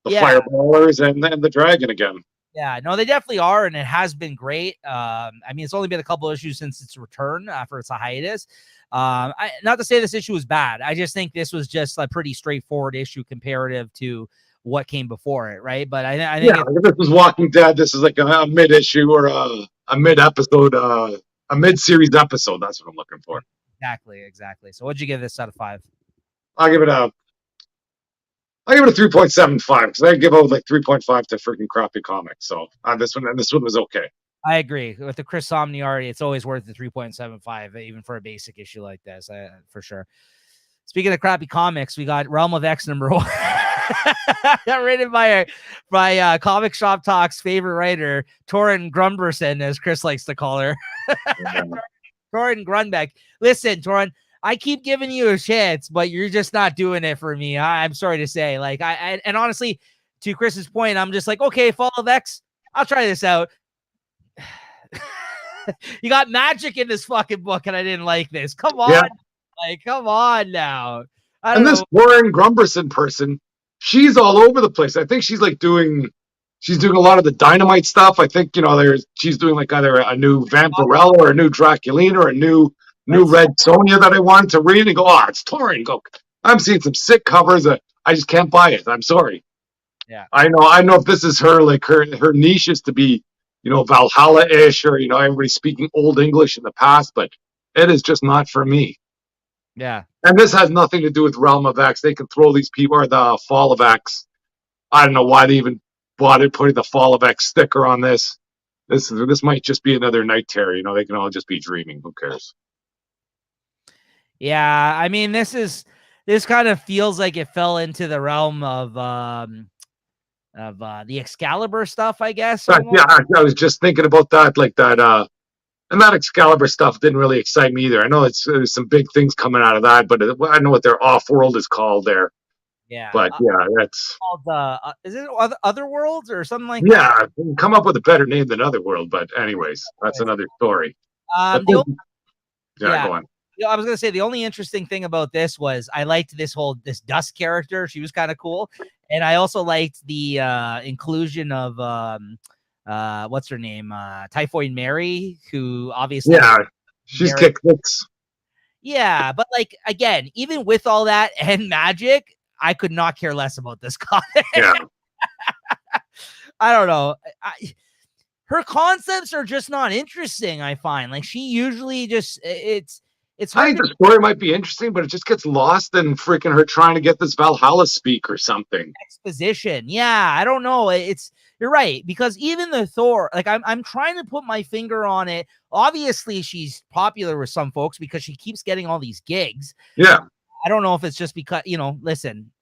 fireballers and the dragon again. Yeah, no, they definitely are, and it has been great. I mean, it's only been a couple of issues since its return after its hiatus. Not to say this issue was bad. I just think this was just a pretty straightforward issue comparative to what came before it, right? But I think if this was Walking Dead, this is like a mid-issue or a mid-episode, a mid-series episode. That's what I'm looking for. Exactly. So what'd you give this out of 5? I'll give it a 3.75 because I give out like 3.5 to freaking crappy comics. So this one was okay. I agree with the Chris Somniarty. It's always worth the 3.75, even for a basic issue like this, for sure. Speaking of crappy comics, we got Realm of X #1. Written by Comic Shop Talk's favorite writer, Torunn Grunberg, as Chris likes to call her. Torunn Grunbeck. Listen, Torunn, I keep giving you a chance, but you're just not doing it for me. I'm sorry to say. Like, and honestly, to Chris's point, I'm just like, okay, Fall of X, I'll try this out. You got magic in this fucking book, and I didn't like this. Come on. Yeah. Like, come on now. This Torunn Grunberg person, she's all over the place. I think she's doing a lot of the Dynamite stuff. I think, she's doing like either a new Vampirella or a new Draculina or a new Red Sonja that I wanted to read and go, it's Torunn. I'm seeing some sick covers. I just can't buy it. I'm sorry. Yeah. I know if this is her, like her niche is to be, Valhalla-ish or, everybody speaking Old English in the past, but it is just not for me. Yeah. And this has nothing to do with Realm of X. They can throw these people, or the Fall of X. I don't know why they even bothered putting the Fall of X sticker on this. This might just be another Night Terror. They can all just be dreaming. Who cares? Yeah, I mean, this kind of feels like it fell into the realm of the Excalibur stuff, I guess. Yeah, I was just thinking about that, like that. And that Excalibur stuff didn't really excite me either. I know there's some big things coming out of that, but I know what their Off-World is called there. Yeah. But that's called is it Other Worlds or something like that? Yeah, come up with a better name than Otherworld, but anyways, that's another story. Go on. I was gonna say the only interesting thing about this was I liked this Dusk character. She was kind of cool, and I also liked the inclusion of what's her name, Typhoid Mary, who obviously she's kick-butts. Yeah, but like again, even with all that and magic, I could not care less about this comic. Yeah. I don't know. Her concepts are just not interesting. I find like she usually just it's hard. I think the story might be interesting, but it just gets lost in freaking her trying to get this Valhalla speak or something. Exposition. Yeah, I don't know. You're right, because even the Thor, like I'm trying to put my finger on it. Obviously, she's popular with some folks because she keeps getting all these gigs. Yeah. I don't know if it's just because, listen,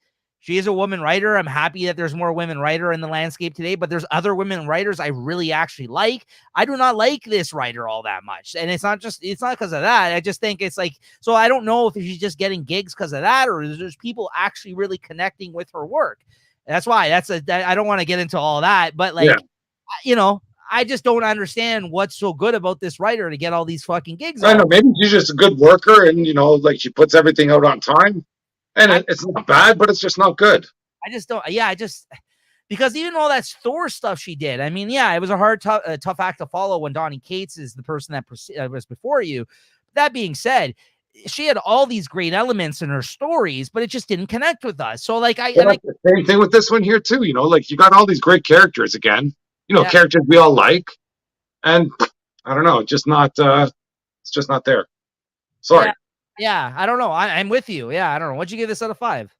she is a woman writer. I'm happy that there's more women writer in the landscape today, but there's other women writers I really actually like. I do not like this writer all that much. And it's not because of that. I just think it's like, so I don't know if she's just getting gigs because of that, or there's people actually really connecting with her work. That's why I don't want to get into all that, but like, I just don't understand what's so good about this writer to get all these fucking gigs. I don't know. Maybe she's just a good worker and, like she puts everything out on time. And it's not bad, but it's just not good. I just don't. Yeah, because even all that Thor stuff she did. I mean, yeah, it was a tough act to follow when Donny Cates is the person that was before you. That being said, she had all these great elements in her stories, but it just didn't connect with us. So like The same thing with this one here too. You know, like you got all these great characters again. You know, yeah. characters we all like, and I don't know, just not. It's just not there. Sorry. Yeah. I don't know. I'm with you. Yeah, I don't know. What'd you give this out of 5?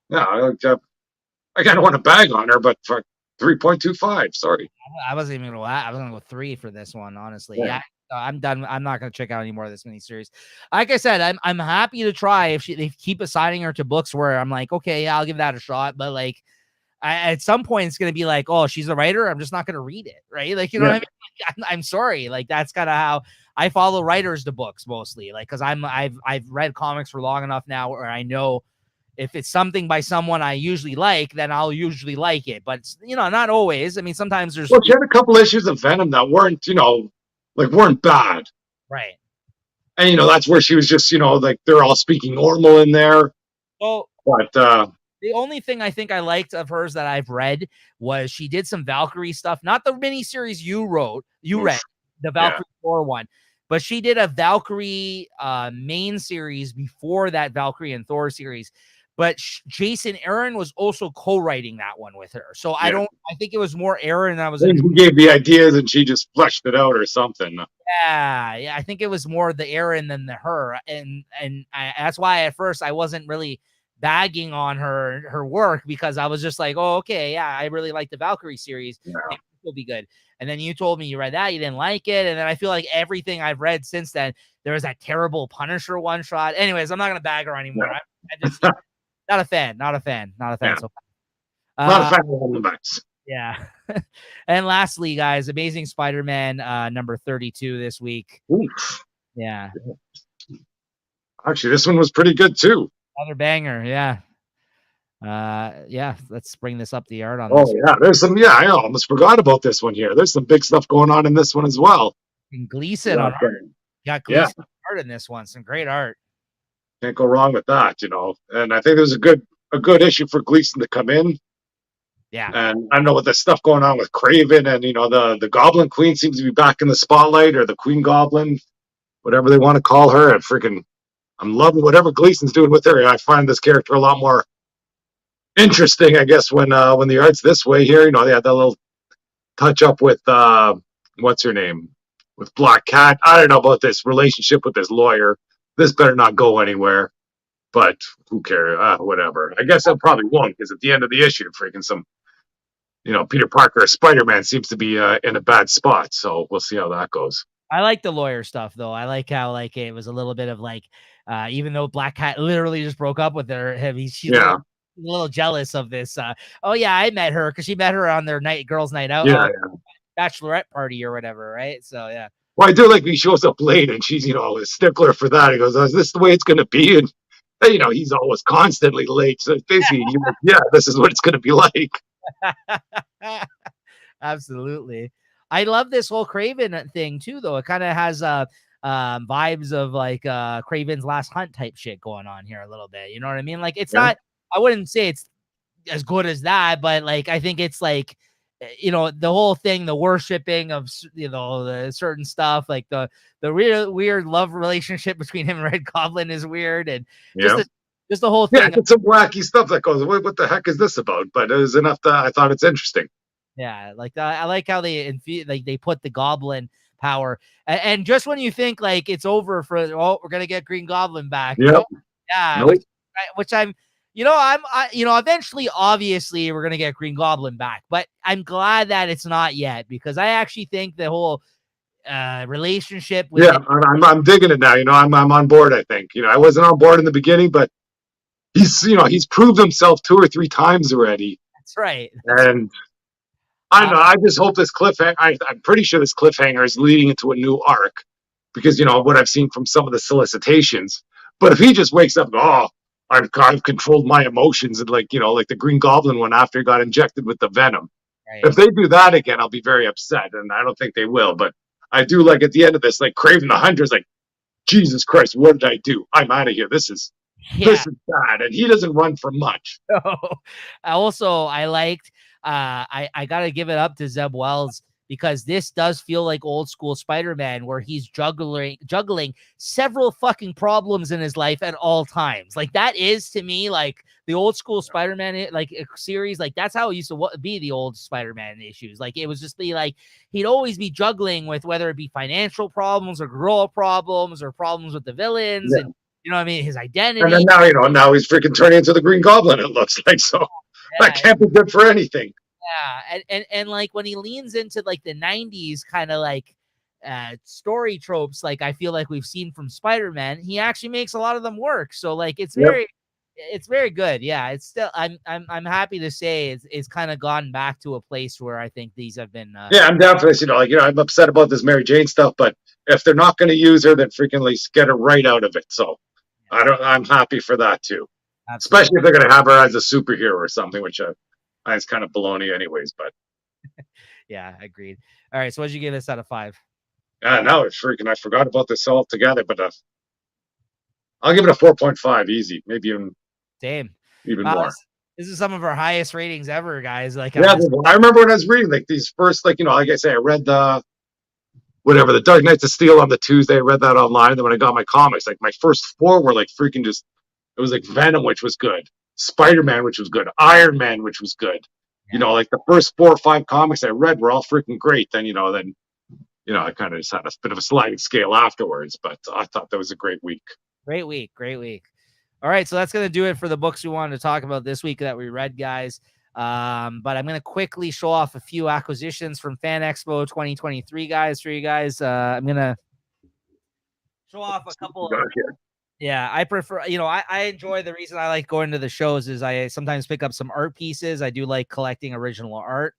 Yeah, I don't want to bag on her, but for 3.25. Sorry. I wasn't even gonna. I was gonna go 3 for this one. Honestly, yeah. I'm done. I'm not gonna check out any more of this miniseries. Like I said, I'm happy to try if they keep assigning her to books where I'm like, okay, yeah, I'll give that a shot. But like, at some point, it's gonna be like, oh, she's a writer. I'm just not gonna read it, right? Like, you know what I mean? I'm sorry. Like that's kind of how I follow writers to books mostly. Like, because I've read comics for long enough now where I know if it's something by someone I usually like, then I'll usually like it. But you know, not always. I mean, sometimes there's she had a couple issues of Venom that weren't, weren't bad. Right. And that's where she was just, like they're all speaking normal in there. So, but the only thing I think I liked of hers that I've read was she did some Valkyrie stuff, not the miniseries you read, the Valkyrie Thor one. But she did a Valkyrie main series before that Valkyrie and Thor series. But Jason Aaron was also co-writing that one with her. So I think it was more Aaron that was. He gave the ideas and she just fleshed it out or something. Yeah. I think it was more the Aaron than the her. And that's why at first I wasn't really bagging on her work, because I was just like, oh, okay, yeah, I really like the Valkyrie series. Yeah. It will be good. And then you told me you read that, you didn't like it. And then I feel like everything I've read since then, there was that terrible Punisher one shot. Anyways, I'm not going to bag her anymore. No. I just not a fan. Yeah. So, not a fan of the backs. Yeah. And lastly, guys, Amazing Spider-Man number 32 this week. Oof. Yeah. Actually, this one was pretty good too. Another banger. Yeah. Let's bring this up the art on this. Yeah, there's some. Yeah, I almost forgot about this one here. There's some big stuff going on in this one as well. And Gleason on art. Got Gleason art in this one. Some great art. Can't go wrong with that, And I think there's a good issue for Gleason to come in. Yeah. And I don't know what the stuff going on with Craven and the Goblin Queen seems to be back in the spotlight, or the Queen Goblin, whatever they want to call her. I'm loving whatever Gleason's doing with her. I find this character a lot more interesting, I guess, when the art's this way here. They had that little touch up with what's her name, with Black Cat. I don't know about this relationship with this lawyer. This better not go anywhere, but who cares? Whatever. I guess it probably won't, because at the end of the issue, freaking some, Peter Parker or Spider-Man seems to be in a bad spot. So we'll see how that goes. I like the lawyer stuff, though. I like how it was a little bit of even though Black Cat literally just broke up with her, she's a little jealous of this. I met her because she met her on their girls' night out, bachelorette party or whatever, right? So yeah. Well, I do like when he shows up late and she's a stickler for that. He goes, "Is this the way it's going to be?" And he's always constantly late. So basically, this is what it's going to be like. Absolutely. I love this whole Craven thing too, though. It kind of has vibes of Craven's Last Hunt type shit going on here a little bit. You know what I mean? It's not. I wouldn't say it's as good as that, but I think it's the whole thing, the worshiping of the certain stuff, the weird love relationship between him and Red Goblin is weird, and just the whole thing. Yeah, it's some wacky stuff that goes, what the heck is this about? But it was enough that I thought it's interesting. Yeah, I like how they they put the Goblin power, and just when you think it's over we're gonna get Green Goblin back. Yep. Which I'm. Eventually, obviously, we're gonna get Green Goblin back, but I'm glad that it's not yet, because I actually think the whole relationship with I'm digging it now. I'm on board. I think I wasn't on board in the beginning, but he's proved himself 2 or 3 times already. That's right. And I don't know. I just hope this cliffhanger. I'm pretty sure this cliffhanger is leading into a new arc, because what I've seen from some of the solicitations. But if he just wakes up, I've controlled my emotions, and like the Green Goblin one after he got injected with the venom. Right. If they do that again, I'll be very upset, and I don't think they will. But I do like at the end of this, Craven the Hunter is Jesus Christ, what did I do? I'm out of here. This is bad, and he doesn't run for much. I liked. I got to give it up to Zeb Wells because this does feel like old school Spider-Man where he's juggling several fucking problems in his life at all times. Like that is to me like the old school Spider-Man like series. Like that's how it used to be the old Spider-Man issues. Like it was just be like he'd always be juggling with whether it be financial problems or girl problems or problems with the villains and you know what I mean, his identity. And then now he's freaking turning into the Green Goblin. It looks like so. That can't be good for anything. Yeah, and like when he leans into like the 90s kind of like story tropes like I feel like we've seen from Spider-Man, he actually makes a lot of them work. So like it's very good. Yeah, it's still I'm happy to say it's kind of gone back to a place where I think these have been I'm definitely I'm upset about this Mary Jane stuff, but if they're not going to use her, then freaking at least get her right out of it. So I'm happy for that too. Absolutely. Especially if they're going to have her as a superhero or something, which is kind of baloney anyways, but yeah, agreed. All right, so what'd you give this out of 5? Now it's freaking I forgot about this altogether, but I'll give it a 4.5 easy, maybe even more. This is some of our highest ratings ever, guys. Like I remember when I was reading like these first, like like I say, I read the Dark Knights of Steel on the Tuesday. I read that online. And then when I got my comics, like my first 4 were like freaking just it was like Venom, which was good, Spider-Man, which was good, Iron Man, which was good. Yeah. Like the first 4 or 5 comics I read were all freaking great. Then I kind of just had a bit of a sliding scale afterwards, but I thought that was a great week. Great week. All right, so that's going to do it for the books we wanted to talk about this week that we read, guys. But I'm going to quickly show off a few acquisitions from Fan Expo 2023, guys, for you guys. I'm going to show off a couple of... Yeah, I prefer, I enjoy the reason I like going to the shows is I sometimes pick up some art pieces. I do like collecting original art.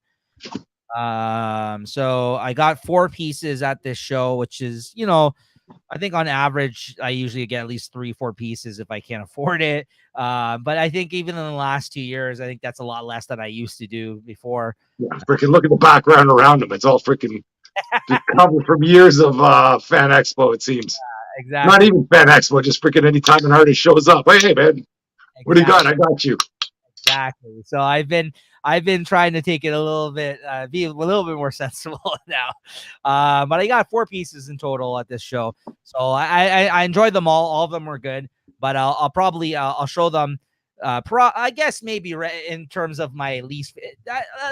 So I got 4 pieces at this show, which is, I think on average, I usually get at least 3-4 pieces if I can't afford it. But I think even in the last 2 years, I think that's a lot less than I used to do before. Yeah, freaking look at the background around them. It's all freaking covered from years of Fan Expo, it seems. Exactly. Not even Fan Expo, just freaking anytime an artist shows up. Hey, man, what do you got? I got you. Exactly. So I've been trying to take it a little bit, be a little bit more sensible now. But I got 4 pieces in total at this show. So I enjoyed them all. All of them were good, but I'll probably show them. I guess maybe in terms of my least.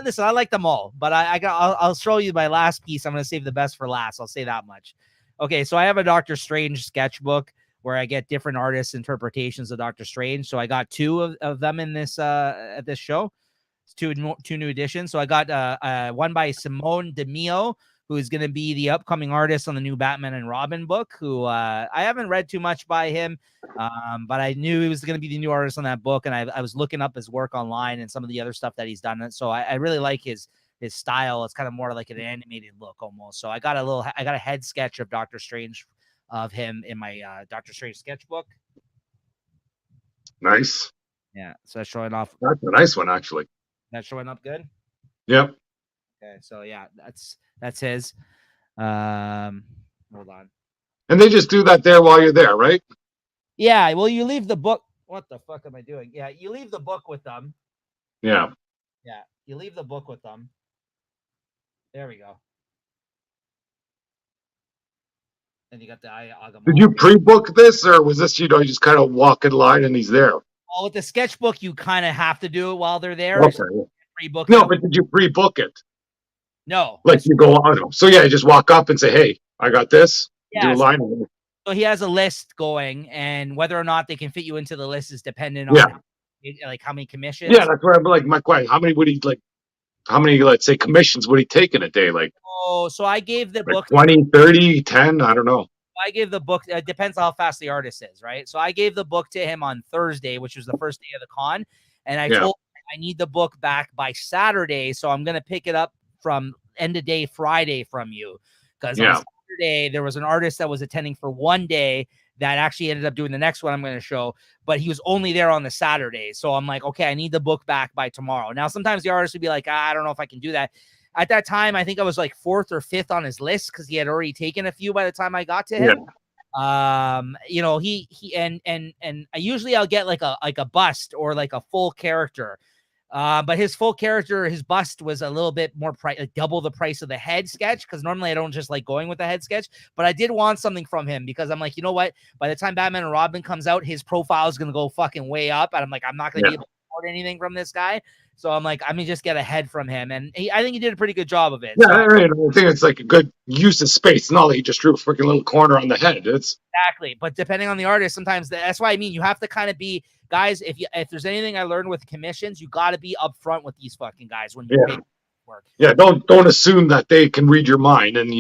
Listen, I like them all, but I'll show you my last piece. I'm going to save the best for last. I'll say that much. Okay, so I have a Doctor Strange sketchbook where I get different artists' interpretations of Doctor Strange. So I got 2 of them in this at this show. It's 2 new editions. So I got one by Simone DeMeo, who is going to be the upcoming artist on the new Batman and Robin book, who I haven't read too much by him, but I knew he was going to be the new artist on that book, and I was looking up his work online and some of the other stuff that he's done. So I really like his style. It's kind of more like an animated look almost. So I got a head sketch of Doctor Strange of him in my Doctor Strange sketchbook. Nice. Yeah. So that's showing off. That's a nice one, actually. That's showing up good. Yep. Okay. So yeah, that's his. Hold on. And they just do that there while you're there, right? Yeah. Well, you leave the book. What the fuck am I doing? Yeah. You leave the book with them. Yeah. Yeah. You leave the book with them. There we go. And you got the Agamotto. Did you pre-book this, or was this, you just kind of walk in line and he's there? Well, with the sketchbook, you kind of have to do it while they're there. Okay. So pre-book. No, but did you pre-book it? No. Like you go on. So yeah, you just walk up and say, "Hey, I got this." Yeah, do a line. So he has a list going, and whether or not they can fit you into the list is dependent on like how many commissions. Yeah, that's where I'm like, my question: how many would he like? How many, let's say, commissions would he take in a day? Like, so I gave the book 20, 30, 10, I don't know. I gave the book, it depends how fast the artist is, right? So I gave the book to him on Thursday, which was the first day of the con. And I told him I need the book back by Saturday. So I'm going to pick it up from end of day Friday from you. Because on Saturday, there was an artist that was attending for one day that actually ended up doing the next one I'm going to show, but he was only there on the Saturday. So I'm like, okay, I need the book back by tomorrow. Now, sometimes the artist would be like, I don't know if I can do that. At that time, I think I was like 4th or 5th on his list because he had already taken a few by the time I got to him. He and I usually I'll get like a bust or like a full character. But his full character, his bust was a little bit more double the price of the head sketch, because normally I don't just like going with the head sketch, but I did want something from him because I'm like, you know what? By the time Batman and Robin comes out, his profile is going to go fucking way up. And I'm like, I'm not going to be able to afford anything from this guy. So I'm like, I'm going to just get a head from him. And I think he did a pretty good job of it. Yeah, I think it's like a good use of space. Not like he just drew a freaking little corner on the head. It's exactly. But depending on the artist, sometimes that's why I mean, you have to kind of be, guys, if there's anything I learned with commissions, you got to be upfront with these fucking guys when you pay work. Yeah, don't assume that they can read your mind, and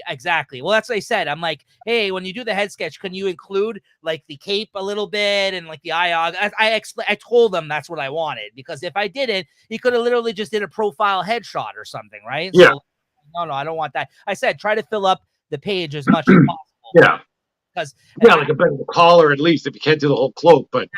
Exactly. Well, that's what I said. I'm like, hey, when you do the head sketch, can you include like the cape a little bit and like the eye? I told them that's what I wanted, because if I didn't, he could have literally just did a profile headshot or something, right? Yeah. So, no, I don't want that. I said try to fill up the page as much as possible. Yeah. Because like a bit of a collar at least, if you can't do the whole cloak, but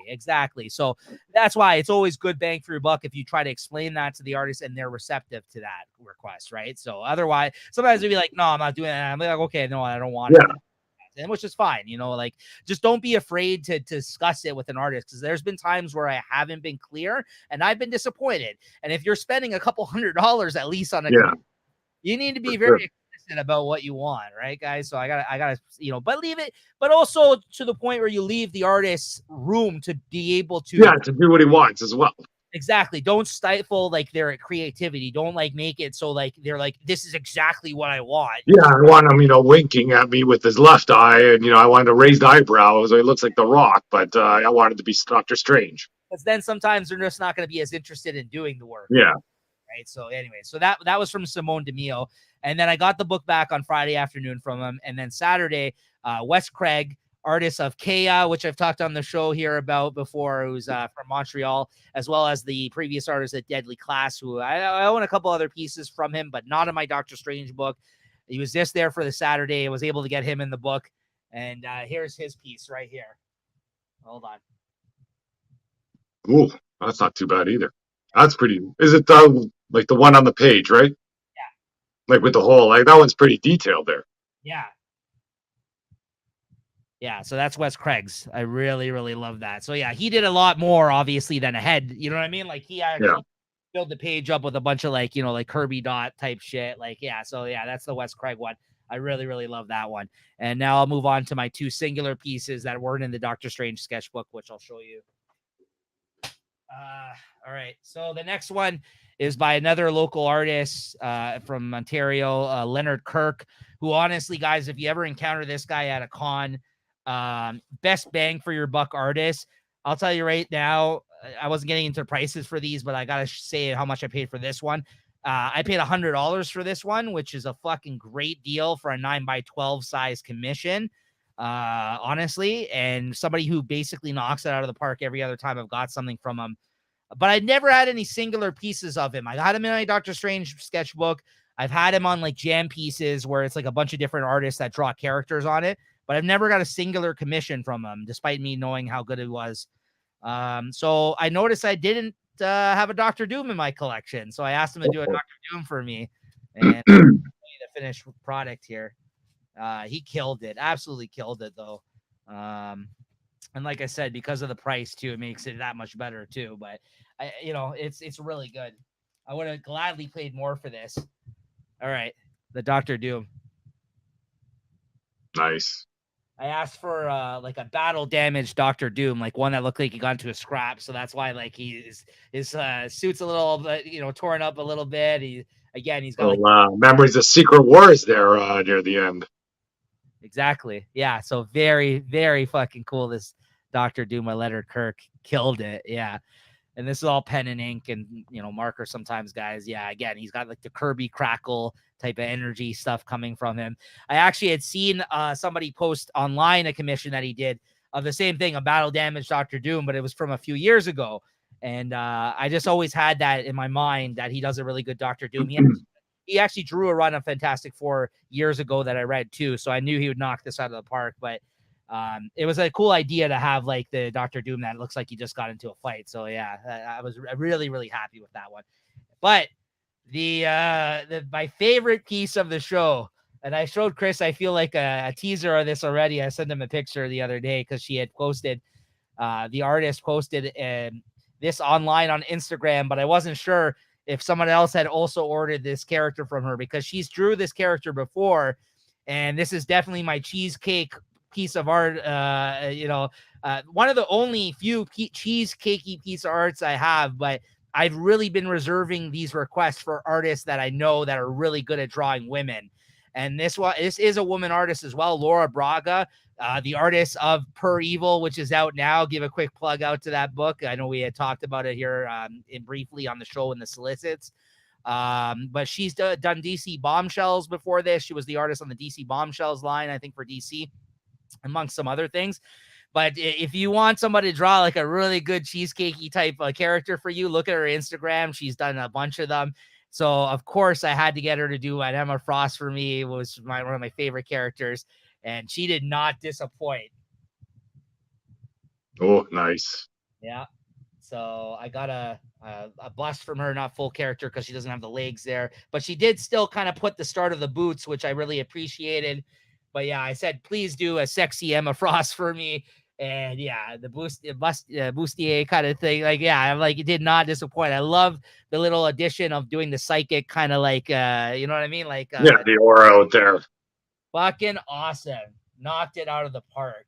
exactly. So that's why it's always good bang for your buck if you try to explain that to the artist and they're receptive to that request, right? So otherwise, sometimes they'd be like, no, I'm not doing that. I'm like, okay, no, I don't want it. And which is fine, like just don't be afraid to discuss it with an artist, because there's been times where I haven't been clear and I've been disappointed. And if you're spending a couple $100 at least on a you need to be very explicit about what you want, right, guys? So I gotta, but leave it, but also to the point where you leave the artist room to be able to to do what he wants as well. Exactly. Don't stifle like their creativity. Don't like make it so like they're like, this is exactly what I want. Yeah, I want him, winking at me with his left eye, and I wanted a raised eyebrow, so he looks like The Rock, but I wanted to be Doctor Strange. Because then sometimes they're just not going to be as interested in doing the work. Yeah. Right. So anyway, so that was from Simone DeMeo, and then I got the book back on Friday afternoon from him, and then Saturday, Wes Craig, artist of Kea, which I've talked on the show here about before, who's from Montreal, as well as the previous artist at Deadly Class, who I own a couple other pieces from him, but not in my Doctor Strange book. He was just there for the Saturday. I was able to get him in the book, and here's his piece right here. Hold on. Ooh, that's not too bad either. That's pretty. Is it like the one on the page, right? Yeah. Like with the whole, like that one's pretty detailed there. Yeah. Yeah, so that's Wes Craig's. I really, really love that. So yeah, he did a lot more obviously than a head. You know what I mean? Like he actually filled the page up with a bunch of like, like Kirby dot type shit. Like, yeah. So yeah, that's the Wes Craig one. I really, really love that one. And now I'll move on to my two singular pieces that weren't in the Doctor Strange sketchbook, which I'll show you. All right. So the next one is by another local artist from Ontario, Leonard Kirk, who honestly, guys, if you ever encounter this guy at a con, best bang for your buck artist. I'll tell you right now, I wasn't getting into prices for these, but I got to say how much I paid for this one. I paid $100 for this one, which is a fucking great deal for a 9x12 size commission. Honestly, and somebody who basically knocks it out of the park every other time I've got something from him. But I never had any singular pieces of him. I got him in my Doctor Strange sketchbook. I've had him on like jam pieces where it's like a bunch of different artists that draw characters on it, but I've never got a singular commission from him, despite me knowing how good it was. So I noticed I didn't have a Doctor Doom in my collection, so I asked him to do a Doctor Doom for me, and the finished product here. He killed it. Absolutely killed it, though. And like I said, because of the price too, it makes it that much better too. But it's really good. I would have gladly paid more for this. All right, the Doctor Doom. Nice. I asked for like a battle damaged Doctor Doom, like one that looked like he got into a scrap. So that's why like his suit's a little torn up a little bit. He's got memories of Secret Wars there near the end. Exactly. Yeah. So very, very fucking cool. This Doctor Doom by Leonard Kirk killed it. Yeah. And this is all pen and ink and, marker sometimes, guys. Yeah. Again, he's got like the Kirby crackle type of energy stuff coming from him. I actually had seen somebody post online a commission that he did of the same thing, a battle damaged Doctor Doom, but it was from a few years ago. And I just always had that in my mind that he does a really good Doctor Doom. He actually drew a run of Fantastic Four years ago that I read too. So I knew he would knock this out of the park, but it was a cool idea to have like the Doctor Doom that looks like he just got into a fight. So yeah, I was really, really happy with that one. But my favorite piece of the show, and I showed Chris, I feel like a teaser of this already. I sent him a picture the other day because she had posted, the artist posted this online on Instagram, but I wasn't sure if someone else had also ordered this character from her, because she's drew this character before, and this is definitely my cheesecake piece of art. One of the only few cheesecakey piece of arts I have, but I've really been reserving these requests for artists that I know that are really good at drawing women. And this is a woman artist as well, Laura Braga, the artist of Per Evil, which is out now. Give a quick plug out to that book. I know we had talked about it here briefly on the show in the solicits. But she's done DC Bombshells before this. She was the artist on the DC Bombshells line, I think, for DC, amongst some other things. But if you want somebody to draw like a really good cheesecakey type of character for you, look at her Instagram. She's done a bunch of them. So, of course, I had to get her to do an Emma Frost for me. It was one of my favorite characters, and she did not disappoint. Oh, nice. Yeah. So I got a bust from her, not full character because she doesn't have the legs there. But she did still kind of put the start of the boots, which I really appreciated. But yeah, I said, please do a sexy Emma Frost for me. And yeah, the bustier kind of thing. Like, yeah, I'm like, it did not disappoint. I love the little addition of doing the psychic kind of like, you know what I mean? Like, yeah, the aura out there. Fucking awesome. Knocked it out of the park.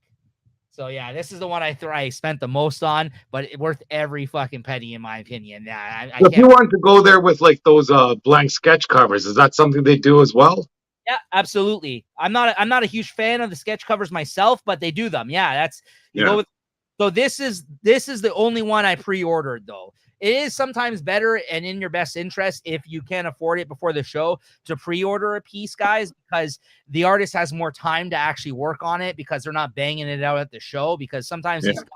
So yeah, this is the one I spent the most on, but worth every fucking penny in my opinion. Yeah, if you want to go there with like those blank sketch covers, is that something they do as well? Yeah, absolutely. I'm not a huge fan of the sketch covers myself, but they do them. Yeah, that's you go with. So this is the only one I pre-ordered though. It is sometimes better and in your best interest if you can afford it before the show to pre-order a piece, guys, because the artist has more time to actually work on it because they're not banging it out at the show. Because sometimes these guys,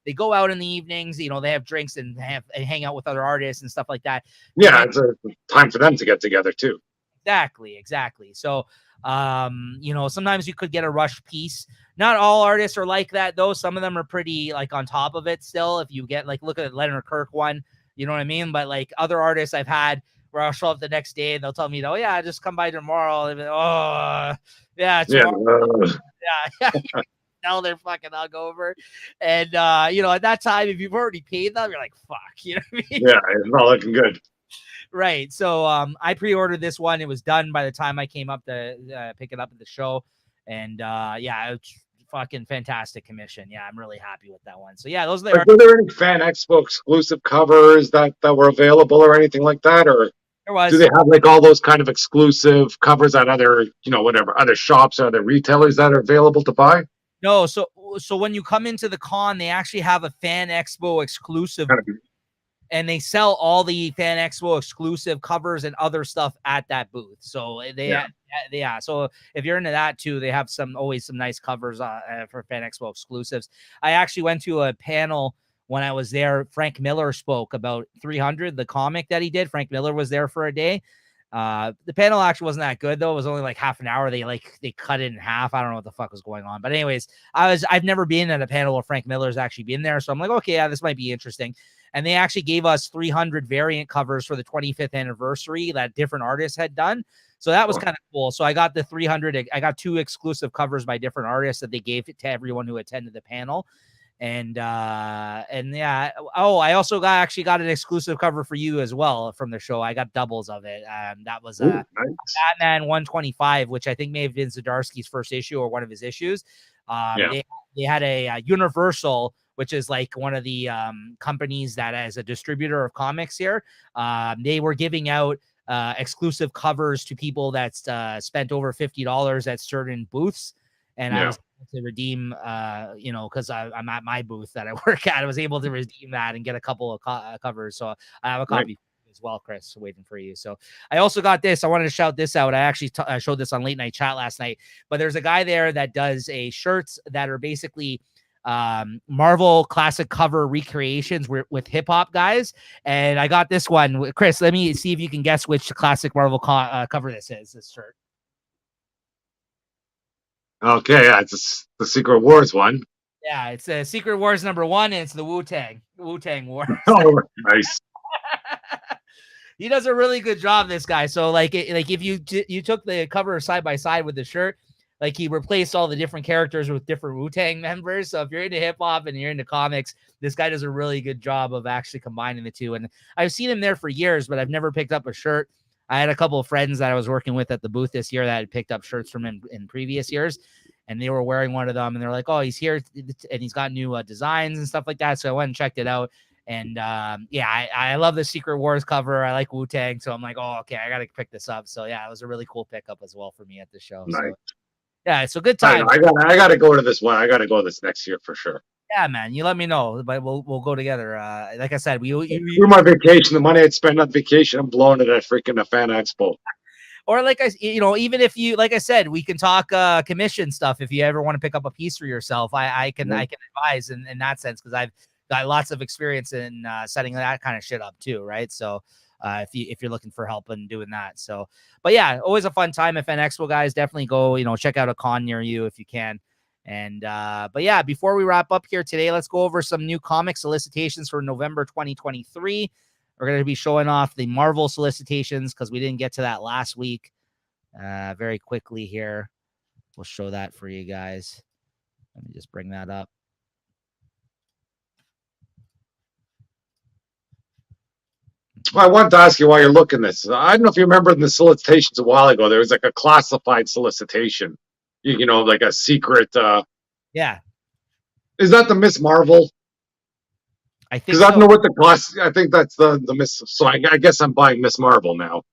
they go out in the evenings, they have drinks and hang out with other artists and stuff like that. Yeah, it's a time for them to get together too. Exactly. So, sometimes you could get a rush piece. Not all artists are like that though. Some of them are pretty like on top of it still. If you get like, look at the Leonard Kirk one, you know what I mean? But like other artists I've had where I'll show up the next day and they'll tell me, oh yeah, just come by tomorrow. And oh yeah, tomorrow. Yeah. Now they're fucking hungover. And at that time, if you've already paid them, you're like, fuck, you know what I mean? Yeah, it's not looking good. Right. So I pre-ordered this one. It was done by the time I came up to pick it up at the show. And it's fucking fantastic commission. Yeah, I'm really happy with that one. So yeah, those are were there any Fan Expo exclusive covers that were available or anything like that? Or do they have like all those kind of exclusive covers at other, other shops or other retailers that are available to buy? No, so when you come into the con, they actually have a Fan Expo exclusive. And they sell all the Fan Expo exclusive covers and other stuff at that booth. So So if you're into that too, they have always some nice covers for Fan Expo exclusives. I actually went to a panel when I was there. Frank Miller spoke about 300, the comic that he did. Frank Miller was there for a day. The panel actually wasn't that good though. It was only like half an hour. They cut it in half. I don't know what the fuck was going on. But anyways, I've never been at a panel where Frank Miller's actually been there. So I'm like, okay, yeah, this might be interesting. And they actually gave us 300 variant covers for the 25th anniversary that different artists had done. So that was kind of cool. So I got the 300. I got 2 exclusive covers by different artists that they gave it to everyone who attended the panel. And yeah. Oh, I also got an exclusive cover for you as well from the show. I got doubles of it. That was nice. Batman 125, which I think may have been Zdarsky's first issue or one of his issues. They had a Universal, which is like one of the companies that as a distributor of comics here. They were giving out exclusive covers to people that spent over $50 at certain booths. And I was able to redeem, because I'm at my booth that I work at. I was able to redeem that and get a couple of covers. So I have a copy as well, Chris, waiting for you. So I also got this. I wanted to shout this out. I actually showed this on Late Night Chat last night. But there's a guy there that does shirts that are basically Marvel classic cover recreations with hip hop guys. And I got this one. Chris, let me see if you can guess which classic Marvel cover this is, this shirt. Okay, yeah, it's the Secret Wars one. Yeah, it's a Secret Wars #1, and it's the Wu-Tang War. Oh, nice. He does a really good job, this guy. So, if you took the cover side by side with the shirt, like he replaced all the different characters with different Wu-Tang members. So if you're into hip hop and you're into comics, this guy does a really good job of actually combining the two. And I've seen him there for years, but I've never picked up a shirt. I had a couple of friends that I was working with at the booth this year that had picked up shirts from him in previous years, and they were wearing one of them, and they're like, "Oh, he's here, and he's got new designs and stuff like that." So I went and checked it out. And yeah, I love the Secret Wars cover. I like Wu-Tang, so I'm like, oh, okay, I got to pick this up. So yeah, it was a really cool pickup as well for me at the show. Nice. So yeah, it's a good time. I got to go to this one. I got to go this next year for sure. Yeah, man, you let me know, but we'll go together. Like I said, through my vacation, the money I'd spend on vacation, I'm blowing it at freaking a fan expo. Or like even if you, like I said, we can talk commission stuff. If you ever want to pick up a piece for yourself, I can advise in that sense, because I've got lots of experience in setting that kind of shit up too, right? So if you're looking for help in doing that. So, but yeah, always a fun time at Fan Expo, guys. Definitely go, check out a con near you if you can. And but yeah, before we wrap up here today, let's go over some new comic solicitations for November 2023. We're going to be showing off the Marvel solicitations because we didn't get to that last week. Very quickly here, we'll show that for you guys. Let me just bring that up. Well, I wanted to ask you while you're looking this. I don't know if you remember in the solicitations a while ago, there was like a classified solicitation. Like a secret. Yeah. Is that the Miss Marvel? I think because I don't know what the class. I think that's the Miss. So I guess I'm buying Miss Marvel now.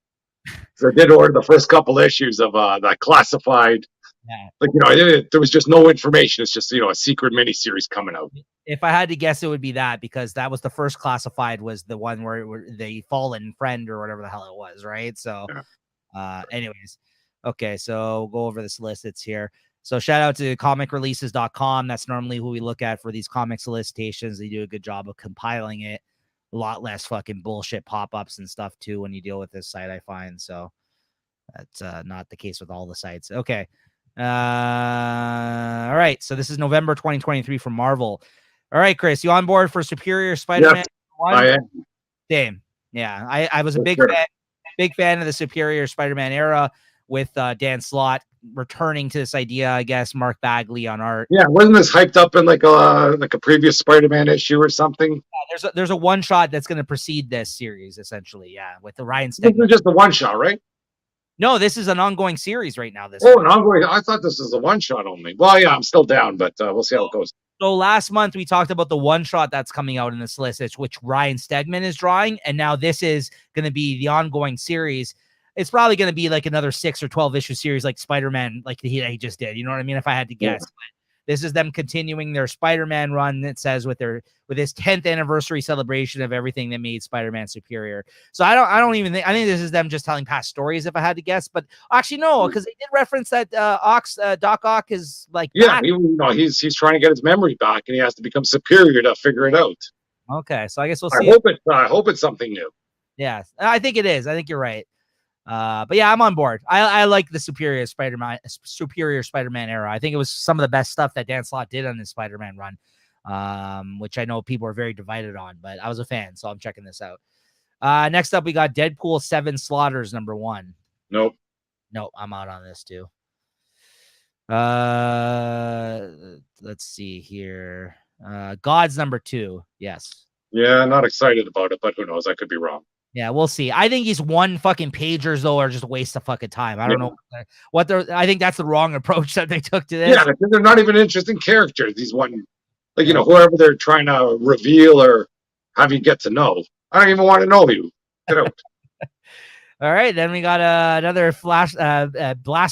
So I did order the first couple issues of that classified. Yeah. Like there was just no information. It's just a secret miniseries coming out. If I had to guess, it would be that, because that was the first classified, was the one where the fallen friend or whatever the hell it was, right? So, anyways, okay, so go over the solicits here. So shout out to comicreleases.com. That's normally who we look at for these comic solicitations. They do a good job of compiling it. A lot less fucking bullshit pop-ups and stuff too when you deal with this site, I find. So that's not the case with all the sites. Okay. All right. So this is November 2023 from Marvel. All right, Chris, you on board for Superior Spider-Man? Yes, I am. Same. Yeah. I was a big fan of the Superior Spider-Man era, with Dan Slott returning to this idea, I guess. Mark Bagley on art. Yeah, wasn't this hyped up in like a previous Spider-Man issue or something? Yeah, there's a one shot that's going to precede this series, essentially. Yeah, with the Ryan Stegman. This is just a one shot, right? No, this is an ongoing series right now. An ongoing. I thought this was a one shot only. Well, yeah, I'm still down, but we'll see how it goes. So last month we talked about the one shot that's coming out in the solicits, which Ryan Stegman is drawing, and now this is going to be the ongoing series. It's probably going to be like another 6 or 12 issue series, like Spider-Man, like he just did. You know what I mean? If I had to guess, but this is them continuing their Spider-Man run. It says with his 10th anniversary celebration of everything that made Spider-Man superior. So I think this is them just telling past stories, if I had to guess. But actually, no, because they did reference that Doc Ock is like, he's trying to get his memory back, and he has to become superior to figure it out. Okay, so I guess we'll see. I hope it's something new. Yeah, I think it is. I think you're right. But yeah, I'm on board. I like the Superior Spider-Man era. I think it was some of the best stuff that Dan Slott did on his Spider-Man run, which I know people are very divided on, but I was a fan, so I'm checking this out. Next up, we got Deadpool 7 Slaughters #1. Nope, I'm out on this too. Let's see here. Gods #2. Yes. Yeah, not excited about it, but who knows? I could be wrong. Yeah, we'll see. I think these one fucking pagers though are just a waste of fucking time. I don't know what they're. I think that's the wrong approach that they took to this. Yeah, they're not even interesting characters. These one, like whoever they're trying to reveal or have you get to know. I don't even want to know you. Get out. All right, then we got another blast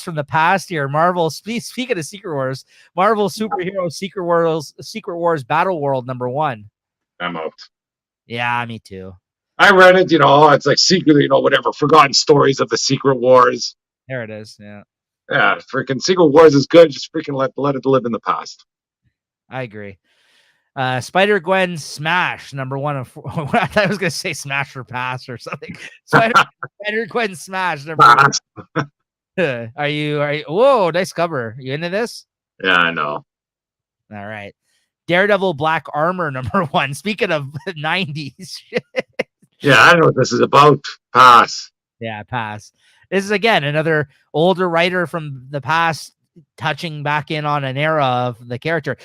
from the past here. Marvel. Speaking of Secret Wars, Marvel Superhero Secret Wars Battle World #1. I'm out. Yeah, me too. I read it, it's like secretly, whatever, forgotten stories of the Secret Wars. There it is. Yeah. Yeah, freaking Secret Wars is good. Just freaking let it live in the past. I agree. Spider-Gwen Smash #1 of 4. I thought I was going to say Smash or Pass or something. Spider-Gwen Smash #1. Are you? Whoa, nice cover. You into this? Yeah, I know. All right. Daredevil Black Armor #1. Speaking of 90s. Yeah, I don't know what this is about. Pass. Yeah, pass. This is, again, another older writer from the past touching back in on an era of the character.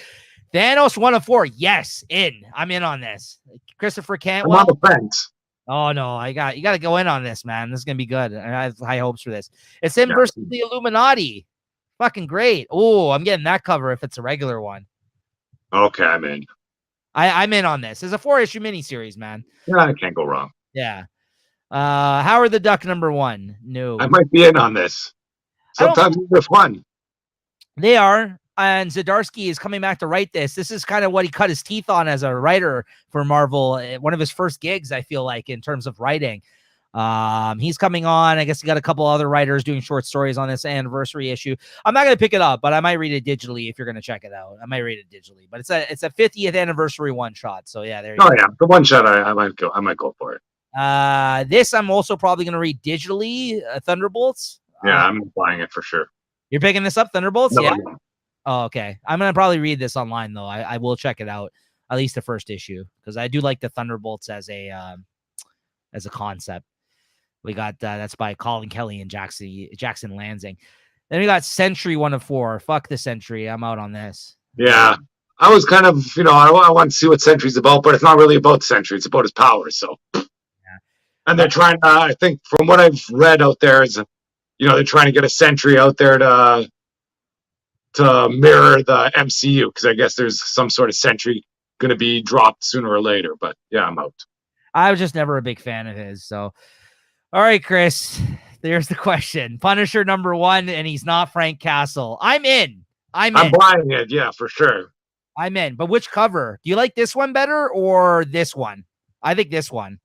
Thanos 1 of 4. Yes, I'm in on this. Christopher Cantwell. I'm on the fence. Oh no, you got to go in on this, man. This is gonna be good. I have high hopes for this. It's him versus the Illuminati. Fucking great. Oh, I'm getting that cover if it's a regular one. Okay, I'm in. I'm in on this. It's a 4-issue miniseries, man. Yeah, I can't go wrong. Yeah. Howard the Duck #1. No. I might be in on this. Sometimes they're fun. They are. And Zdarsky is coming back to write this. This is kind of what he cut his teeth on as a writer for Marvel. One of his first gigs, I feel like, in terms of writing. He's coming on. I guess he got a couple other writers doing short stories on this anniversary issue. I'm not going to pick it up, but I might read it digitally if you're going to check it out. I might read it digitally, but it's a 50th anniversary one shot. So yeah, there you go. Yeah, the one shot I might go for it. This I'm also probably going to read digitally. Thunderbolts. Yeah, I'm buying it for sure. You're picking this up, Thunderbolts? No, yeah. no. Oh, okay. I'm gonna probably read this online though. I will check it out, at least the first issue, because I do like the Thunderbolts as a concept. We got that's by Colin Kelly and Jackson Lansing. Then we got Sentry 1 of 4. Fuck the Sentry. I'm out on this. Yeah, I was kind of I want to see what Sentry's about, but it's not really about Sentry. It's about his powers. So, yeah. And they're trying. I think from what I've read out there is, they're trying to get a Sentry out there to mirror the MCU, because I guess there's some sort of Sentry going to be dropped sooner or later. But yeah, I'm out. I was just never a big fan of his. So, all right, Chris, there's the question. Punisher #1, and he's not Frank Castle. I'm in. I'm buying it. Yeah, for sure. I'm in. But which cover? Do you like this one better or this one? I think this one.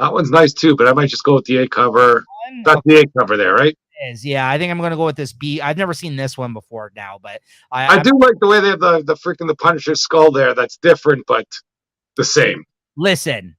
That one's nice too, but I might just go with the A cover. That's the A cover there, right? Yeah, I think I'm going to go with this B. I've never seen this one before now, but I do like the way they have the freaking the Punisher skull there. That's different, but the same. Listen,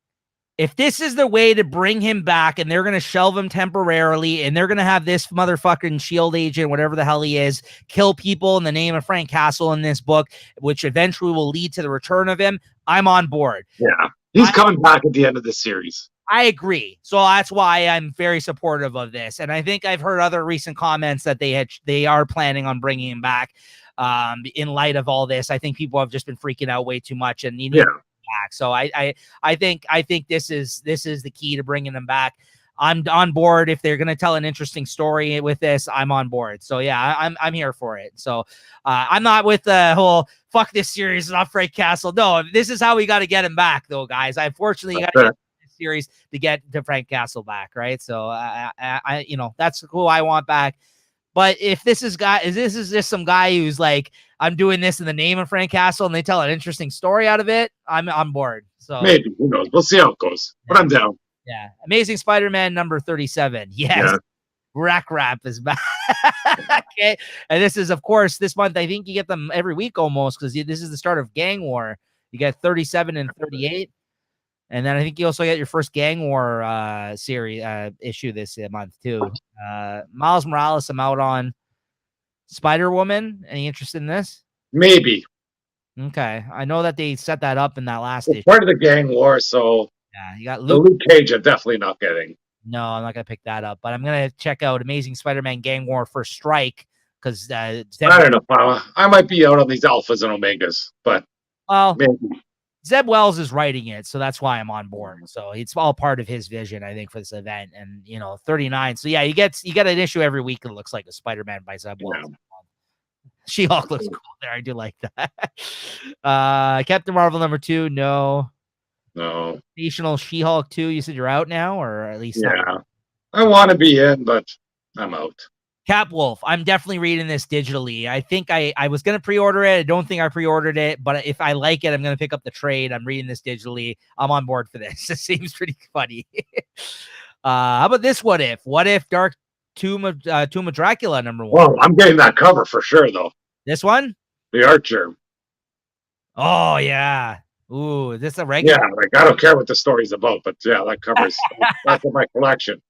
if this is the way to bring him back and they're going to shelve him temporarily and they're going to have this motherfucking S.H.I.E.L.D. agent, whatever the hell he is, kill people in the name of Frank Castle in this book, which eventually will lead to the return of him, I'm on board. Yeah, he's coming back at the end of the series. I agree. So that's why I'm very supportive of this. And I think I've heard other recent comments that they are planning on bringing him back in light of all this. I think people have just been freaking out way too much and need him back. So I think this is the key to bringing him back. I'm on board. If they're going to tell an interesting story with this, I'm on board. So yeah, I'm here for it. So I'm not with the whole fuck this series, not Frank Castle. No, this is how we got to get him back though, guys. Unfortunately, got to get series to get to Frank Castle back, right? So I that's who I want back. But if this is just some guy who's like, I'm doing this in the name of Frank Castle and they tell an interesting story out of it, I'm on board. So maybe, who knows? We'll see how it goes. But I'm down. Yeah. Amazing Spider-Man #37. Yes. Yeah. Rack Rap is back. Okay. And this is, of course, this month, I think you get them every week almost, because this is the start of Gang War. You get 37 and 38. And then I think you also get your first Gang War series issue this month too. Miles Morales, I'm out on. Spider-Woman, any interest in this? Maybe. Okay, I know that they set that up in that last issue. Part of the Gang War, so yeah, you got Luke Cage. I'm definitely not getting. No, I'm not gonna pick that up, but I'm gonna check out Amazing Spider-Man Gang War First Strike, because I don't know. I might be out on these alphas and omegas, but maybe. Zeb Wells is writing it, so that's why I'm on board. So it's all part of his vision, I think, for this event. And 39. So yeah, you get an issue every week that looks like a Spider-Man by Zeb Wells. Yeah. She-Hulk looks cool there. I do like that. Captain Marvel #2, no. National She-Hulk 2. You said you're out now, or at least I want to be in, but I'm out. Cap Wolf, I'm definitely reading this digitally. I think I was going to pre-order it. I don't think I pre-ordered it, but if I like it, I'm going to pick up the trade. I'm reading this digitally. I'm on board for this. It seems pretty funny. How about this? What if Dark Tomb of Dracula #1? Well, I'm getting that cover for sure, though. This one? The Archer. Oh, yeah. Ooh, is this a regular? Yeah, I don't care what the story's about, but yeah, that covers that's in my collection.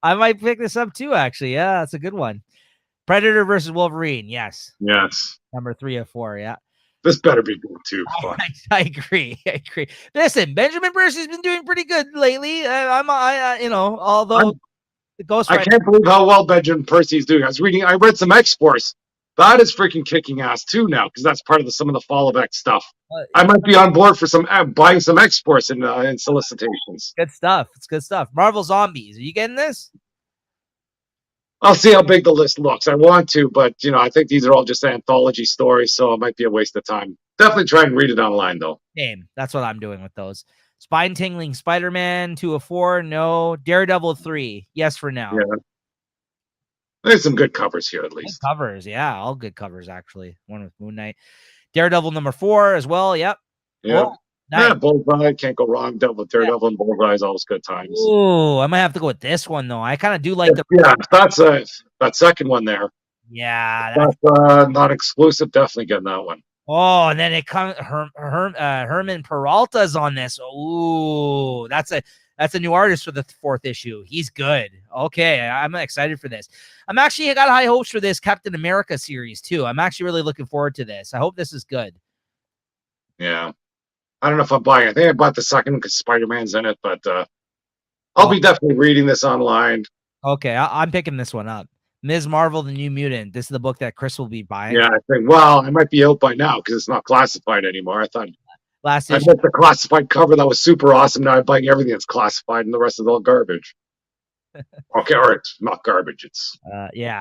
I might pick this up too, actually. Yeah, that's a good one. Predator versus Wolverine. Yes. #3 of 4. Yeah. This better be good too. I agree. Listen, Benjamin Percy's been doing pretty good lately. Although the Ghost Rider. I can't believe how well Benjamin Percy's doing. I read some X-Force. That is freaking kicking ass too now, because that's part of some of the Fall of X stuff. Uh, I might be on board for some buying some X-Force in solicitations. Good stuff. It's good stuff. Marvel Zombies. Are you getting this? I'll see how big the list looks. I want to, but I think these are all just anthology stories, so it might be a waste of time. Definitely try and read it online though. Same. That's what I'm doing with those. Spine tingling Spider-Man 2 of 4. No. Daredevil 3. Yes for now. Yeah. There's some good covers here at least. Good covers, yeah, all good covers actually. One with Moon Knight. Daredevil number 4 as well. Yep. Yeah. Oh, nice. Yeah, Bullseye, can't go wrong. Daredevil and Bullseye is always good times. Ooh, I might have to go with this one though. I kind of do like the. Yeah, that's that second one there. Yeah, that's not exclusive. Definitely getting that one. Oh, and then it comes Herman Peralta's on this. Ooh, that's a new artist for the 4th issue. He's good. Okay, I'm excited for this. I'm actually got high hopes for this Captain America series too. I'm actually really looking forward to this. I hope this is good. Yeah, I don't know if I'm buying it. I think I bought the second because Spider-Man's in it, but I'll be definitely reading this online. Okay, I'm picking this one up. Ms. Marvel, the New Mutant. This is the book that Chris will be buying. Yeah, I think. Well, I might be out by now because it's not classified anymore. I thought last I issue. missed the classified cover that was super awesome. Now I'm buying everything that's classified, and the rest is all garbage. Okay, or it's not garbage. It's yeah.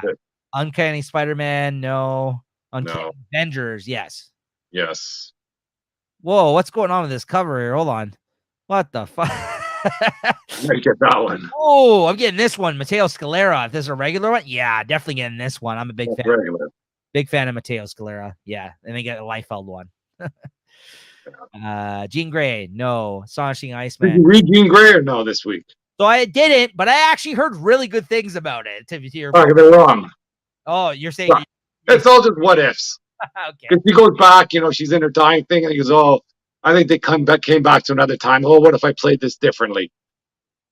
Uncanny Spider-Man, no. Uncanny No. Avengers, yes. Yes. Whoa, what's going on with this cover here? Hold on. What the fuck? I get that one. Oh, I'm getting this one. Matteo Scalera. If this is a regular one, yeah, definitely getting this one. I'm a big fan. Regular. Big fan of Matteo Scalera. Yeah, and they get a Liefeld one. Jean Grey, no. Astonishing Iceman. Did you read Jean Grey or no this week? So I didn't, but I actually heard really good things about it. To your Oh, they're wrong. Oh, you're saying it's all just what ifs. Okay. If she goes back, she's in her dying thing, and he goes, "Oh, I think they came back to another time. Oh, what if I played this differently?"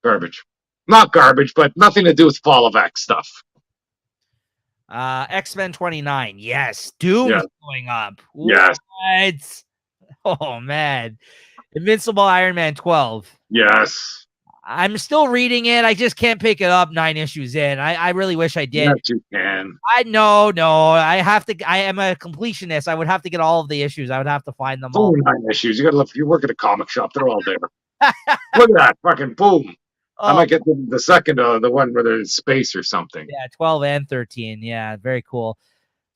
Garbage. Not garbage, but nothing to do with Fall of X stuff. X-Men 29. Yes. Doom is going up. Yes. What? Oh, man. Invincible Iron Man 12. Yes. I'm still reading it. I just can't pick it up 9 issues in. I really wish I did. Yes, you can. No. I have to. I am a completionist. I would have to get all of the issues. I would have to find them all. 9 issues. You gotta look. You work at a comic shop. They're all there. Look at that. Fucking boom. Oh. I might get the second, the one where there's space or something. Yeah, 12 and 13. Yeah, very cool.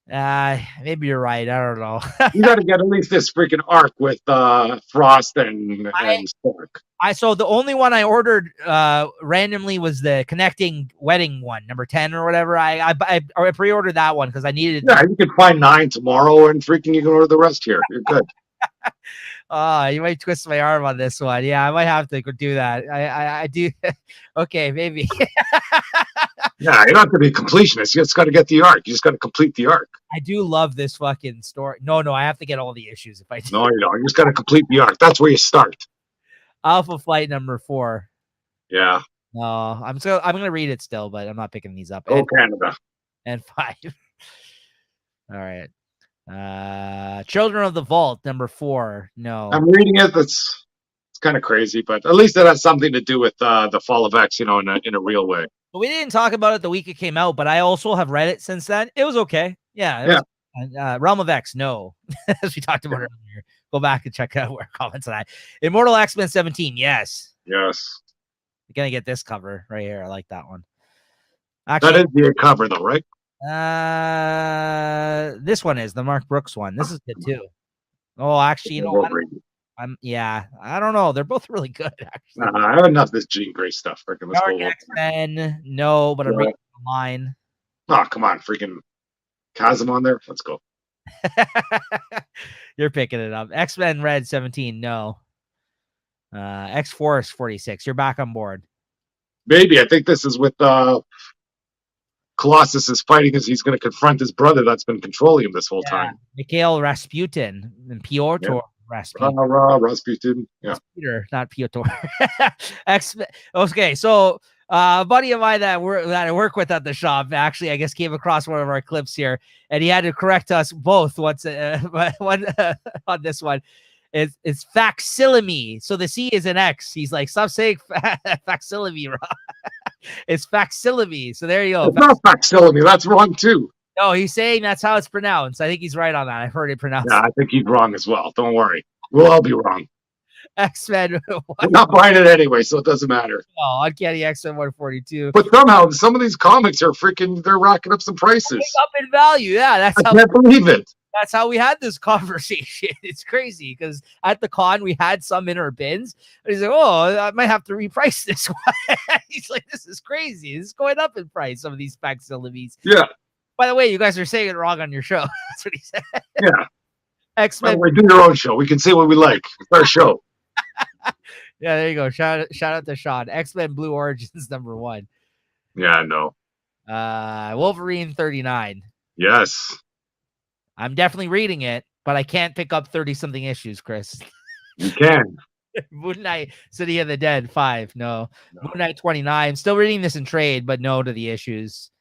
Maybe you're right. I don't know. You got to get at least this freaking arc with Frost and Stark. So the only one I ordered randomly was the connecting wedding one, number 10 or whatever. I pre-ordered that one because I needed. Yeah, you can find 9 tomorrow, and freaking you can order the rest here. You're good. You might twist my arm on this one. Yeah, I might have to do that. I do. Okay, maybe. Yeah, you don't have to be a completionist. You just got to get the arc. You just got to complete the arc. I do love this fucking story. No, I have to get all the issues if I do. No, you don't. You just got to complete the arc. That's where you start. Alpha Flight number 4. Yeah. No, I'm gonna read it still, but I'm not picking these up. Oh, Canada. And 5. All right. Children of the Vault number 4. No, I'm reading it. It's kind of crazy, but at least it has something to do with the Fall of X, in a real way. we didn't talk about it the week it came out, but I also have read it since then. It was okay. Yeah. Realm of X, no, as we talked about earlier. Go back and check out our comments on that. Immortal X-Men 17, yes. Yes. You're gonna get this cover right here. I like that one. Actually, that is the cover, though, right? This one is the Mark Brooks one. This is good too. Oh, actually, I don't know. They're both really good, actually. I have enough of this Jean Grey stuff. Dark X-Men, no, but I'm reading online. Oh, come on, freaking Chasm on there. Let's go. You're picking it up. X-Men Red 17, no. X-Force 46. You're back on board. Maybe. I think this is with Colossus is fighting as he's going to confront his brother that's been controlling him this whole time. Mikhail Rasputin and Piotr Rasputin. Rasputin. Yeah. Peter, not Piotr. Okay, so a buddy of mine that I work with at the shop actually, I guess, came across one of our clips here, and he had to correct us both. What's one on this one? It's facsimile. So the C is an X. He's like, stop saying facsimile, Rob. It's facsimile. So there you go. It's not facsimile. That's wrong too. No, he's saying that's how it's pronounced. I think he's right on that. I've heard it pronounced. Yeah, I think he's wrong as well. Don't worry. We'll all be wrong. X-Men. We're not buying it anyway, so it doesn't matter. Oh, Uncanny X-Men 142. But somehow, some of these comics are they're racking up some prices. Up in value. Yeah, I can't believe it. That's how we had this conversation. It's crazy because at the con we had some in our bins. And he's like, "Oh, I might have to reprice this one." He's like, "This is crazy. This is going up in price. Some of these facsimiles." Yeah. By the way, you guys are saying it wrong on your show. That's what he said. Yeah. X-Men. We do your own show. We can say what we like. It's our show. Yeah, there you go. Shout out to Sean. X-Men Blue Origins #1. Yeah, no. Wolverine 39. Yes. I'm definitely reading it, but I can't pick up 30-something issues, Chris. You can. Moon Knight, City of the Dead 5. No. Moon Knight 29. Still reading this in trade, but no to the issues.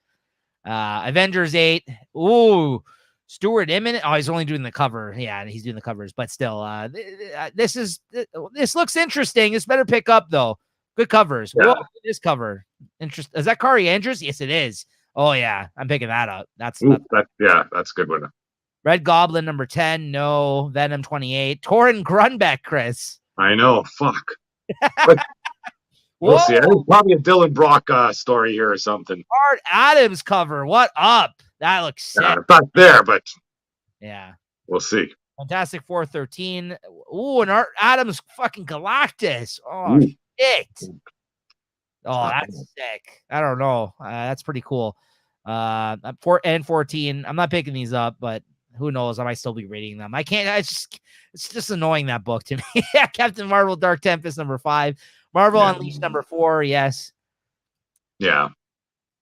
Avengers 8. Ooh. Stuart Immonen. Oh, he's only doing the cover. Yeah, he's doing the covers, but still, this looks interesting. This better pick up though. Good covers. Yeah. Whoa, this cover. Is that Kari Andrews? Yes, it is. Oh yeah, I'm picking that up. That's a good one. Red Goblin #10. No. Venom 28. Torrin Grunbeck, Chris. I know. Fuck. But we'll see. I think probably a Dylan Brock story here or something. Art Adams cover. What up? That looks sick. It's not there, but yeah, we'll see. Fantastic Four 13. Ooh, and Art Adams fucking Galactus. Oh shit. Oh, that's sick. I don't know. That's pretty cool. 14. I'm not picking these up, but who knows? I might still be reading them. I can't. It's just annoying, that book to me. Captain Marvel Dark Tempest #5. Marvel Unleashed #4. Yes. Yeah.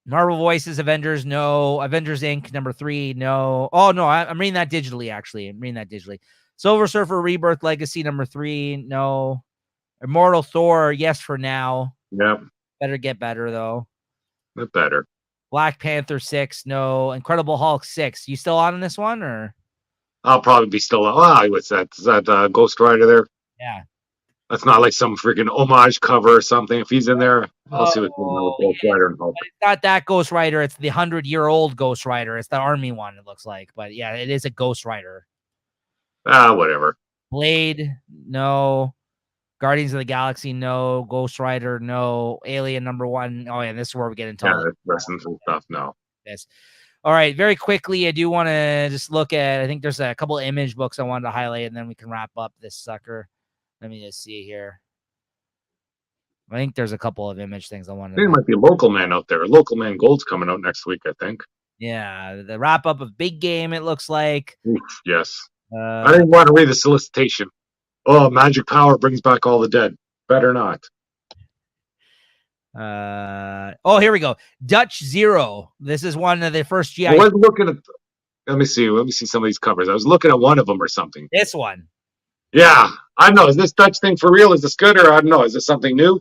Marvel Voices Avengers. No. Avengers Inc. #3. No. Oh no, I'm reading that digitally. Actually, I'm reading that digitally. Silver Surfer Rebirth Legacy #3. No. Immortal Thor. Yes, for now. Yep. Better get better though. Bit better. Black Panther 6. No. Incredible Hulk 6. You still on this one or? I'll probably be still. What's that? Is that Ghost Rider there? Yeah. That's not like some freaking homage cover or something. If he's in there, I'll see what's going on with Ghost Rider and Hulk. It's not that Ghost Rider. It's the 100-year-old Ghost Rider. It's the army one, it looks like. But yeah, it is a Ghost Rider. Whatever. Blade, no. Guardians of the Galaxy, no. Ghost Rider, no. Alien #1. Oh, yeah, this is where we get into lessons and stuff. No. Yes. All right, very quickly, I do want to just look at, I think there's a couple of image books I wanted to highlight, and then we can wrap up this sucker. Let me just see here. I think there's a couple of image things I wanted. There might be Local Man out there. Local Man Gold's coming out next week, I think. Yeah, the wrap up of Big Game, it looks like. Oof, yes. I didn't want to read the solicitation. Oh, magic power brings back all the dead. Better not. Oh, here we go. Dutch Zero. This is one of the first GI. I was looking at. Let me see some of these covers. I was looking at one of them or something. This one. Yeah, I don't know. Is this Dutch thing for real? Is this good, or I don't know? Is this something new?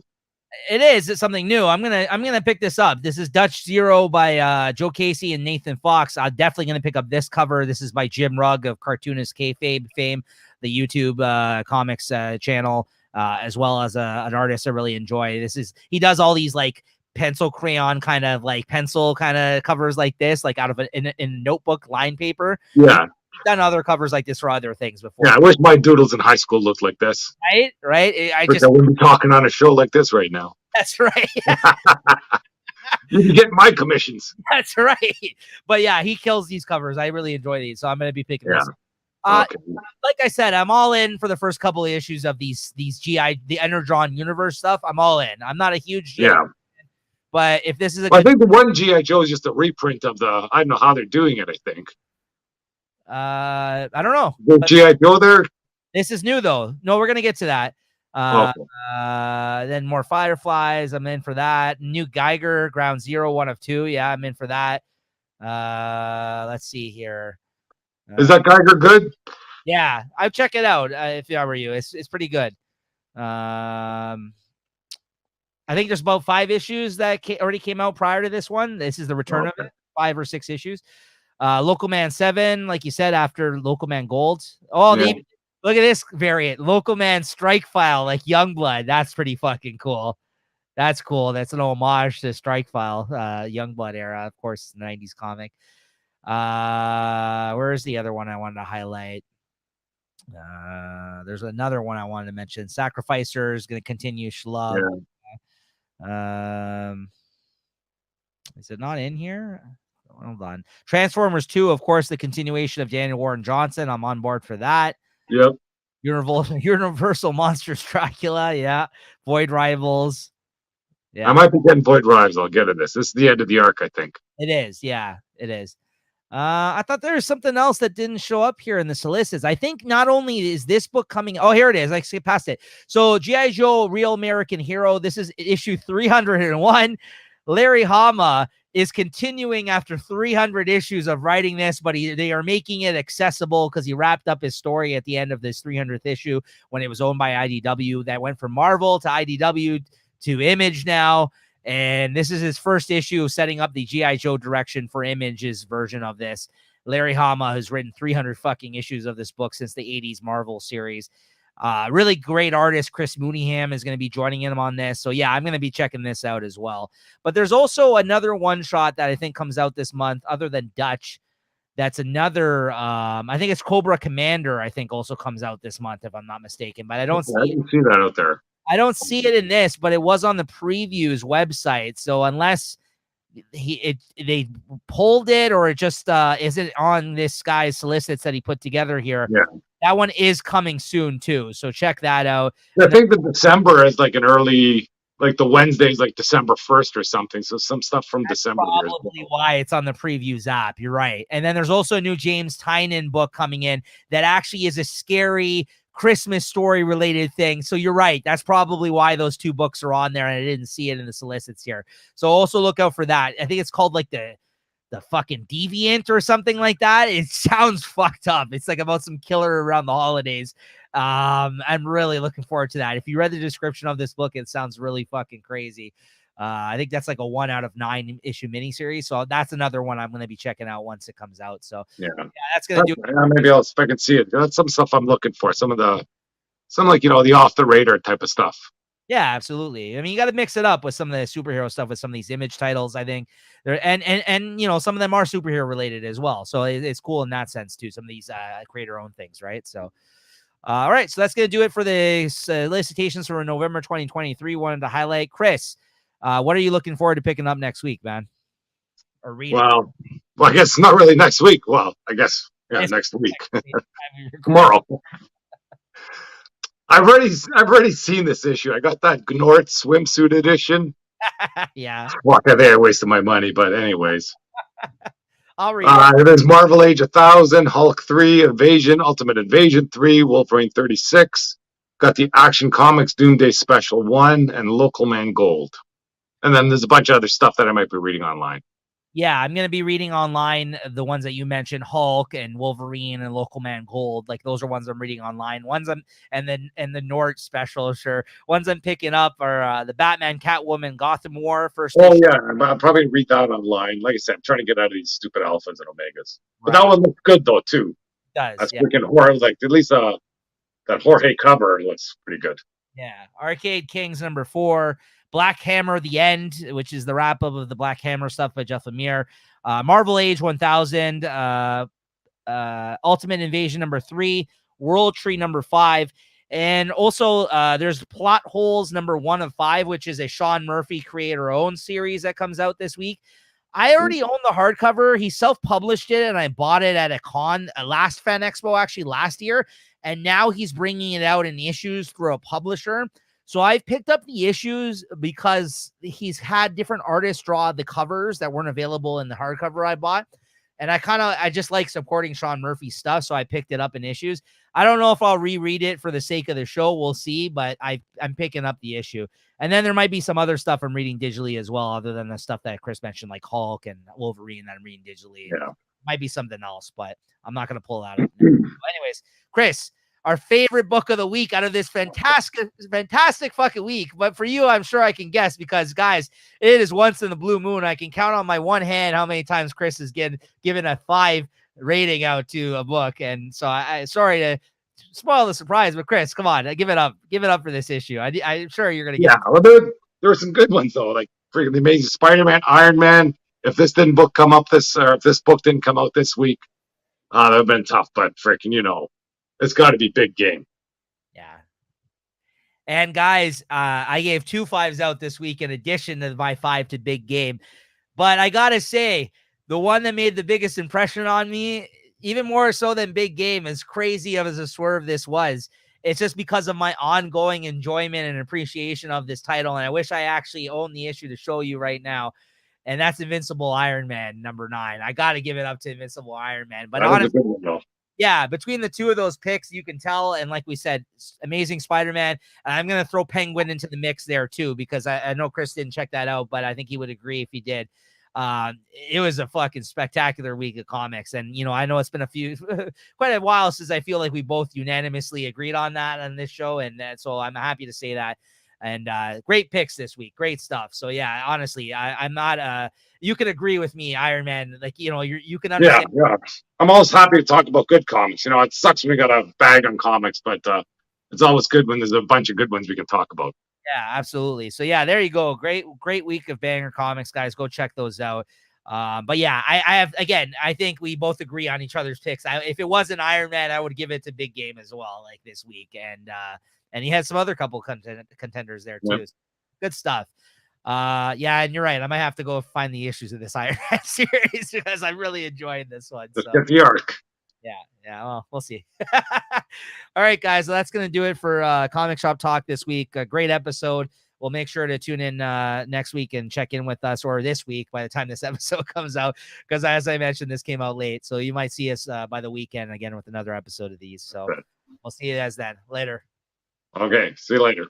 It is. It's something new. I'm gonna pick this up. This is Dutch Zero by Joe Casey and Nathan Fox. I'm definitely gonna pick up this cover. This is by Jim Rugg of Cartoonist Kayfabe fame, the YouTube comics channel, as well as an artist I really enjoy. He does all these like pencil crayon kind of like pencil kind of covers like this, like out of in notebook line paper. Yeah. Done other covers like this for other things before. Yeah, I wish my doodles in high school looked like this. Right. I wouldn't be talking on a show like this right now. That's right. You can get my commissions. That's right. But yeah, he kills these covers. I really enjoy these, so I'm going to be picking this. Okay. Like I said, I'm all in for the first couple of issues of these GI, the Energon Universe stuff. I'm all in. I'm not a huge GI fan, but if this is I think the one GI Joe is just a reprint of the. I don't know how they're doing it. I think. I don't know. The GI Joe there. This is new though. No, we're gonna get to that. Then more Fireflies. I'm in for that. New Geiger, Ground Zero, 1 of 2. Yeah, I'm in for that. Let's see here. Is that Geiger good? Yeah, I'd check it out if I were you. It's pretty good. I think there's about 5 issues that already came out prior to this one. This is the return of it. 5 or 6 issues. Local Man 7, like you said, after Local Man Gold. Oh, look at this variant. Local Man Strike File, like Youngblood. That's pretty fucking cool. That's cool. That's an homage to Strike File, Youngblood era, of course, 90s comic. Where's the other one I wanted to highlight? There's another one I wanted to mention. Sacrificer is going to continue Schlub. Is it not in here? Hold on. Transformers 2, of course, the continuation of Daniel Warren Johnson. I'm on board for that. Yep. Universal Monsters Dracula. Yeah. Void Rivals. Yeah. I might be getting Void Rivals. I'll get to this. This is the end of the arc, I think. It is. Yeah, it is. I thought there was something else that didn't show up here in the solicits. I think not only is this book coming. Oh, here it is. I skipped past it. So G.I. Joe Real American Hero. This is issue 301. Larry Hama is continuing after 300 issues of writing this, but they are making it accessible because he wrapped up his story at the end of this 300th issue when it was owned by IDW. That went from Marvel to IDW to Image now. And this is his first issue setting up the G.I. Joe direction for Image's version of this. Larry Hama has written 300 fucking issues of this book since the 80s Marvel series. Really great artist. Chris Mooneyham is going to be joining him on this. So yeah, I'm going to be checking this out as well. But there's also another one shot that I think comes out this month other than Dutch. That's another, I think it's Cobra Commander, I think also comes out this month, if I'm not mistaken, but I didn't see that out there. I don't see it in this, but it was on the previews website. So unless they pulled it or it just isn't on this guy's solicits that he put together here. Yeah. That one is coming soon too. So check that out. I think the December is like an early, like the Wednesday's like December 1st or something. So some stuff from December. Probably why it's on the previews app. You're right. And then there's also a new James Tynion book coming in that actually is a scary Christmas story related thing. So you're right. That's probably why those two books are on there and I didn't see it in the solicits here. So also look out for that. I think it's called like the fucking Deviant or something like that. It sounds fucked up. It's like about some killer around the holidays. I'm really looking forward to that. If you read the description of this book, it sounds really fucking crazy. I think that's like a 1 out of 9 issue miniseries. So that's another one I'm going to be checking out once it comes out. So yeah that's going to do it. Maybe I'll, if I can see it. That's some stuff I'm looking for. Some like, you know, the off the radar type of stuff. Yeah, absolutely. I mean, you got to mix it up with some of the superhero stuff with some of these Image titles. I think there and you know, some of them are superhero related as well. So it's cool in that sense too. Some of these creator own things, right? So all right, so that's going to do it for the solicitations for November 2023. Wanted to highlight Chris. What are you looking forward to picking up next week, man? Or reading? Well, I guess not really next week. Well, I guess next week. Tomorrow. I've already seen this issue. I got that Gnort swimsuit edition. Yeah. Walk out there, wasting my money. But anyways, I'll read. There's Marvel Age 1000, Hulk 3, Invasion, Ultimate Invasion 3, Wolverine 36. Got the Action Comics Doomsday Special 1 and Local Man Gold. And then there's a bunch of other stuff that I might be reading online. Yeah, I'm going to be reading online the ones that you mentioned, Hulk and Wolverine and Local Man Gold. Like those are ones I'm reading online. And the Nort special, sure. Ones I'm picking up are the Batman, Catwoman, Gotham War first. Oh yeah, I'll probably read that online. Like I said, I'm trying to get out of these stupid alphas and omegas. But that one looks good though too. It does. That's freaking horror. Like at least that Jorge cover looks pretty good. Yeah, Arcade Kings #4. Black Hammer, The End, which is the wrap up of the Black Hammer stuff by Jeff Lemire. Marvel Age 1000, Ultimate Invasion #3, World Tree #5, and also there's Plot Holes #1 of 5, which is a Sean Murphy creator-owned series that comes out this week. I already own the hardcover. He self-published it, and I bought it at a con, last Fan Expo, actually last year, and now he's bringing it out in issues through a publisher. So I've picked up the issues because he's had different artists draw the covers that weren't available in the hardcover I bought. And I just like supporting Sean Murphy's stuff. So I picked it up in issues. I don't know if I'll reread it for the sake of the show. We'll see, but I'm picking up the issue. And then there might be some other stuff I'm reading digitally as well, other than the stuff that Chris mentioned, like Hulk and Wolverine that I'm reading digitally. Yeah. Might be something else, but I'm not going to pull that up. Anyways, Chris, our favorite book of the week out of this fantastic fucking week. But for you, I'm sure I can guess because, guys, it is once in the blue moon. I can count on my one hand how many times Chris has given a 5 rating out to a book. And so sorry to spoil the surprise, but Chris, come on, give it up. Give it up for this issue. I'm sure you're going to get it. Well, there were some good ones, though, like freaking The Amazing Spider-Man, Iron Man, if this didn't book come up this, or if this book didn't come out this week, that would have been tough. But freaking, it's got to be big game. Yeah. And guys, I gave 2 5s out this week in addition to my 5 to big game. But I got to say, the one that made the biggest impression on me, even more so than big game, as crazy of as a swerve this was, it's just because of my ongoing enjoyment and appreciation of this title. And I wish I actually owned the issue to show you right now. And that's Invincible Iron Man number 9. I got to give it up to Invincible Iron Man. But honestly, yeah, between the two of those picks, you can tell. And like we said, Amazing Spider-Man. And I'm going to throw Penguin into the mix there too, because I know Chris didn't check that out, but I think he would agree if he did. It was a fucking spectacular week of comics. And, I know it's been quite a while since I feel like we both unanimously agreed on that on this show. And so I'm happy to say that. And great picks this week. Great stuff. So yeah, honestly, I'm not you can agree with me, Iron Man. Like, you can understand. Yeah. I'm always happy to talk about good comics. It sucks when we got a bag on comics, but it's always good when there's a bunch of good ones we can talk about. Yeah, absolutely. So yeah, there you go. Great week of banger comics, guys. Go check those out. But yeah, I think we both agree on each other's picks. If it wasn't Iron Man, I would give it to Big Game as well, like this week. And he had some other couple contenders there too. Yep. Good stuff. Yeah, and you're right. I might have to go find the issues of this Iron Man series because I really enjoyed this one. Just get the arc. Yeah. Well, we'll see. All right, guys. Well, that's going to do it for Comic Shop Talk this week. A great episode. We'll make sure to tune in next week and check in with us, or this week by the time this episode comes out, because as I mentioned, this came out late. So you might see us by the weekend again with another episode of these. So we'll see you guys then. Later. Okay. See you later.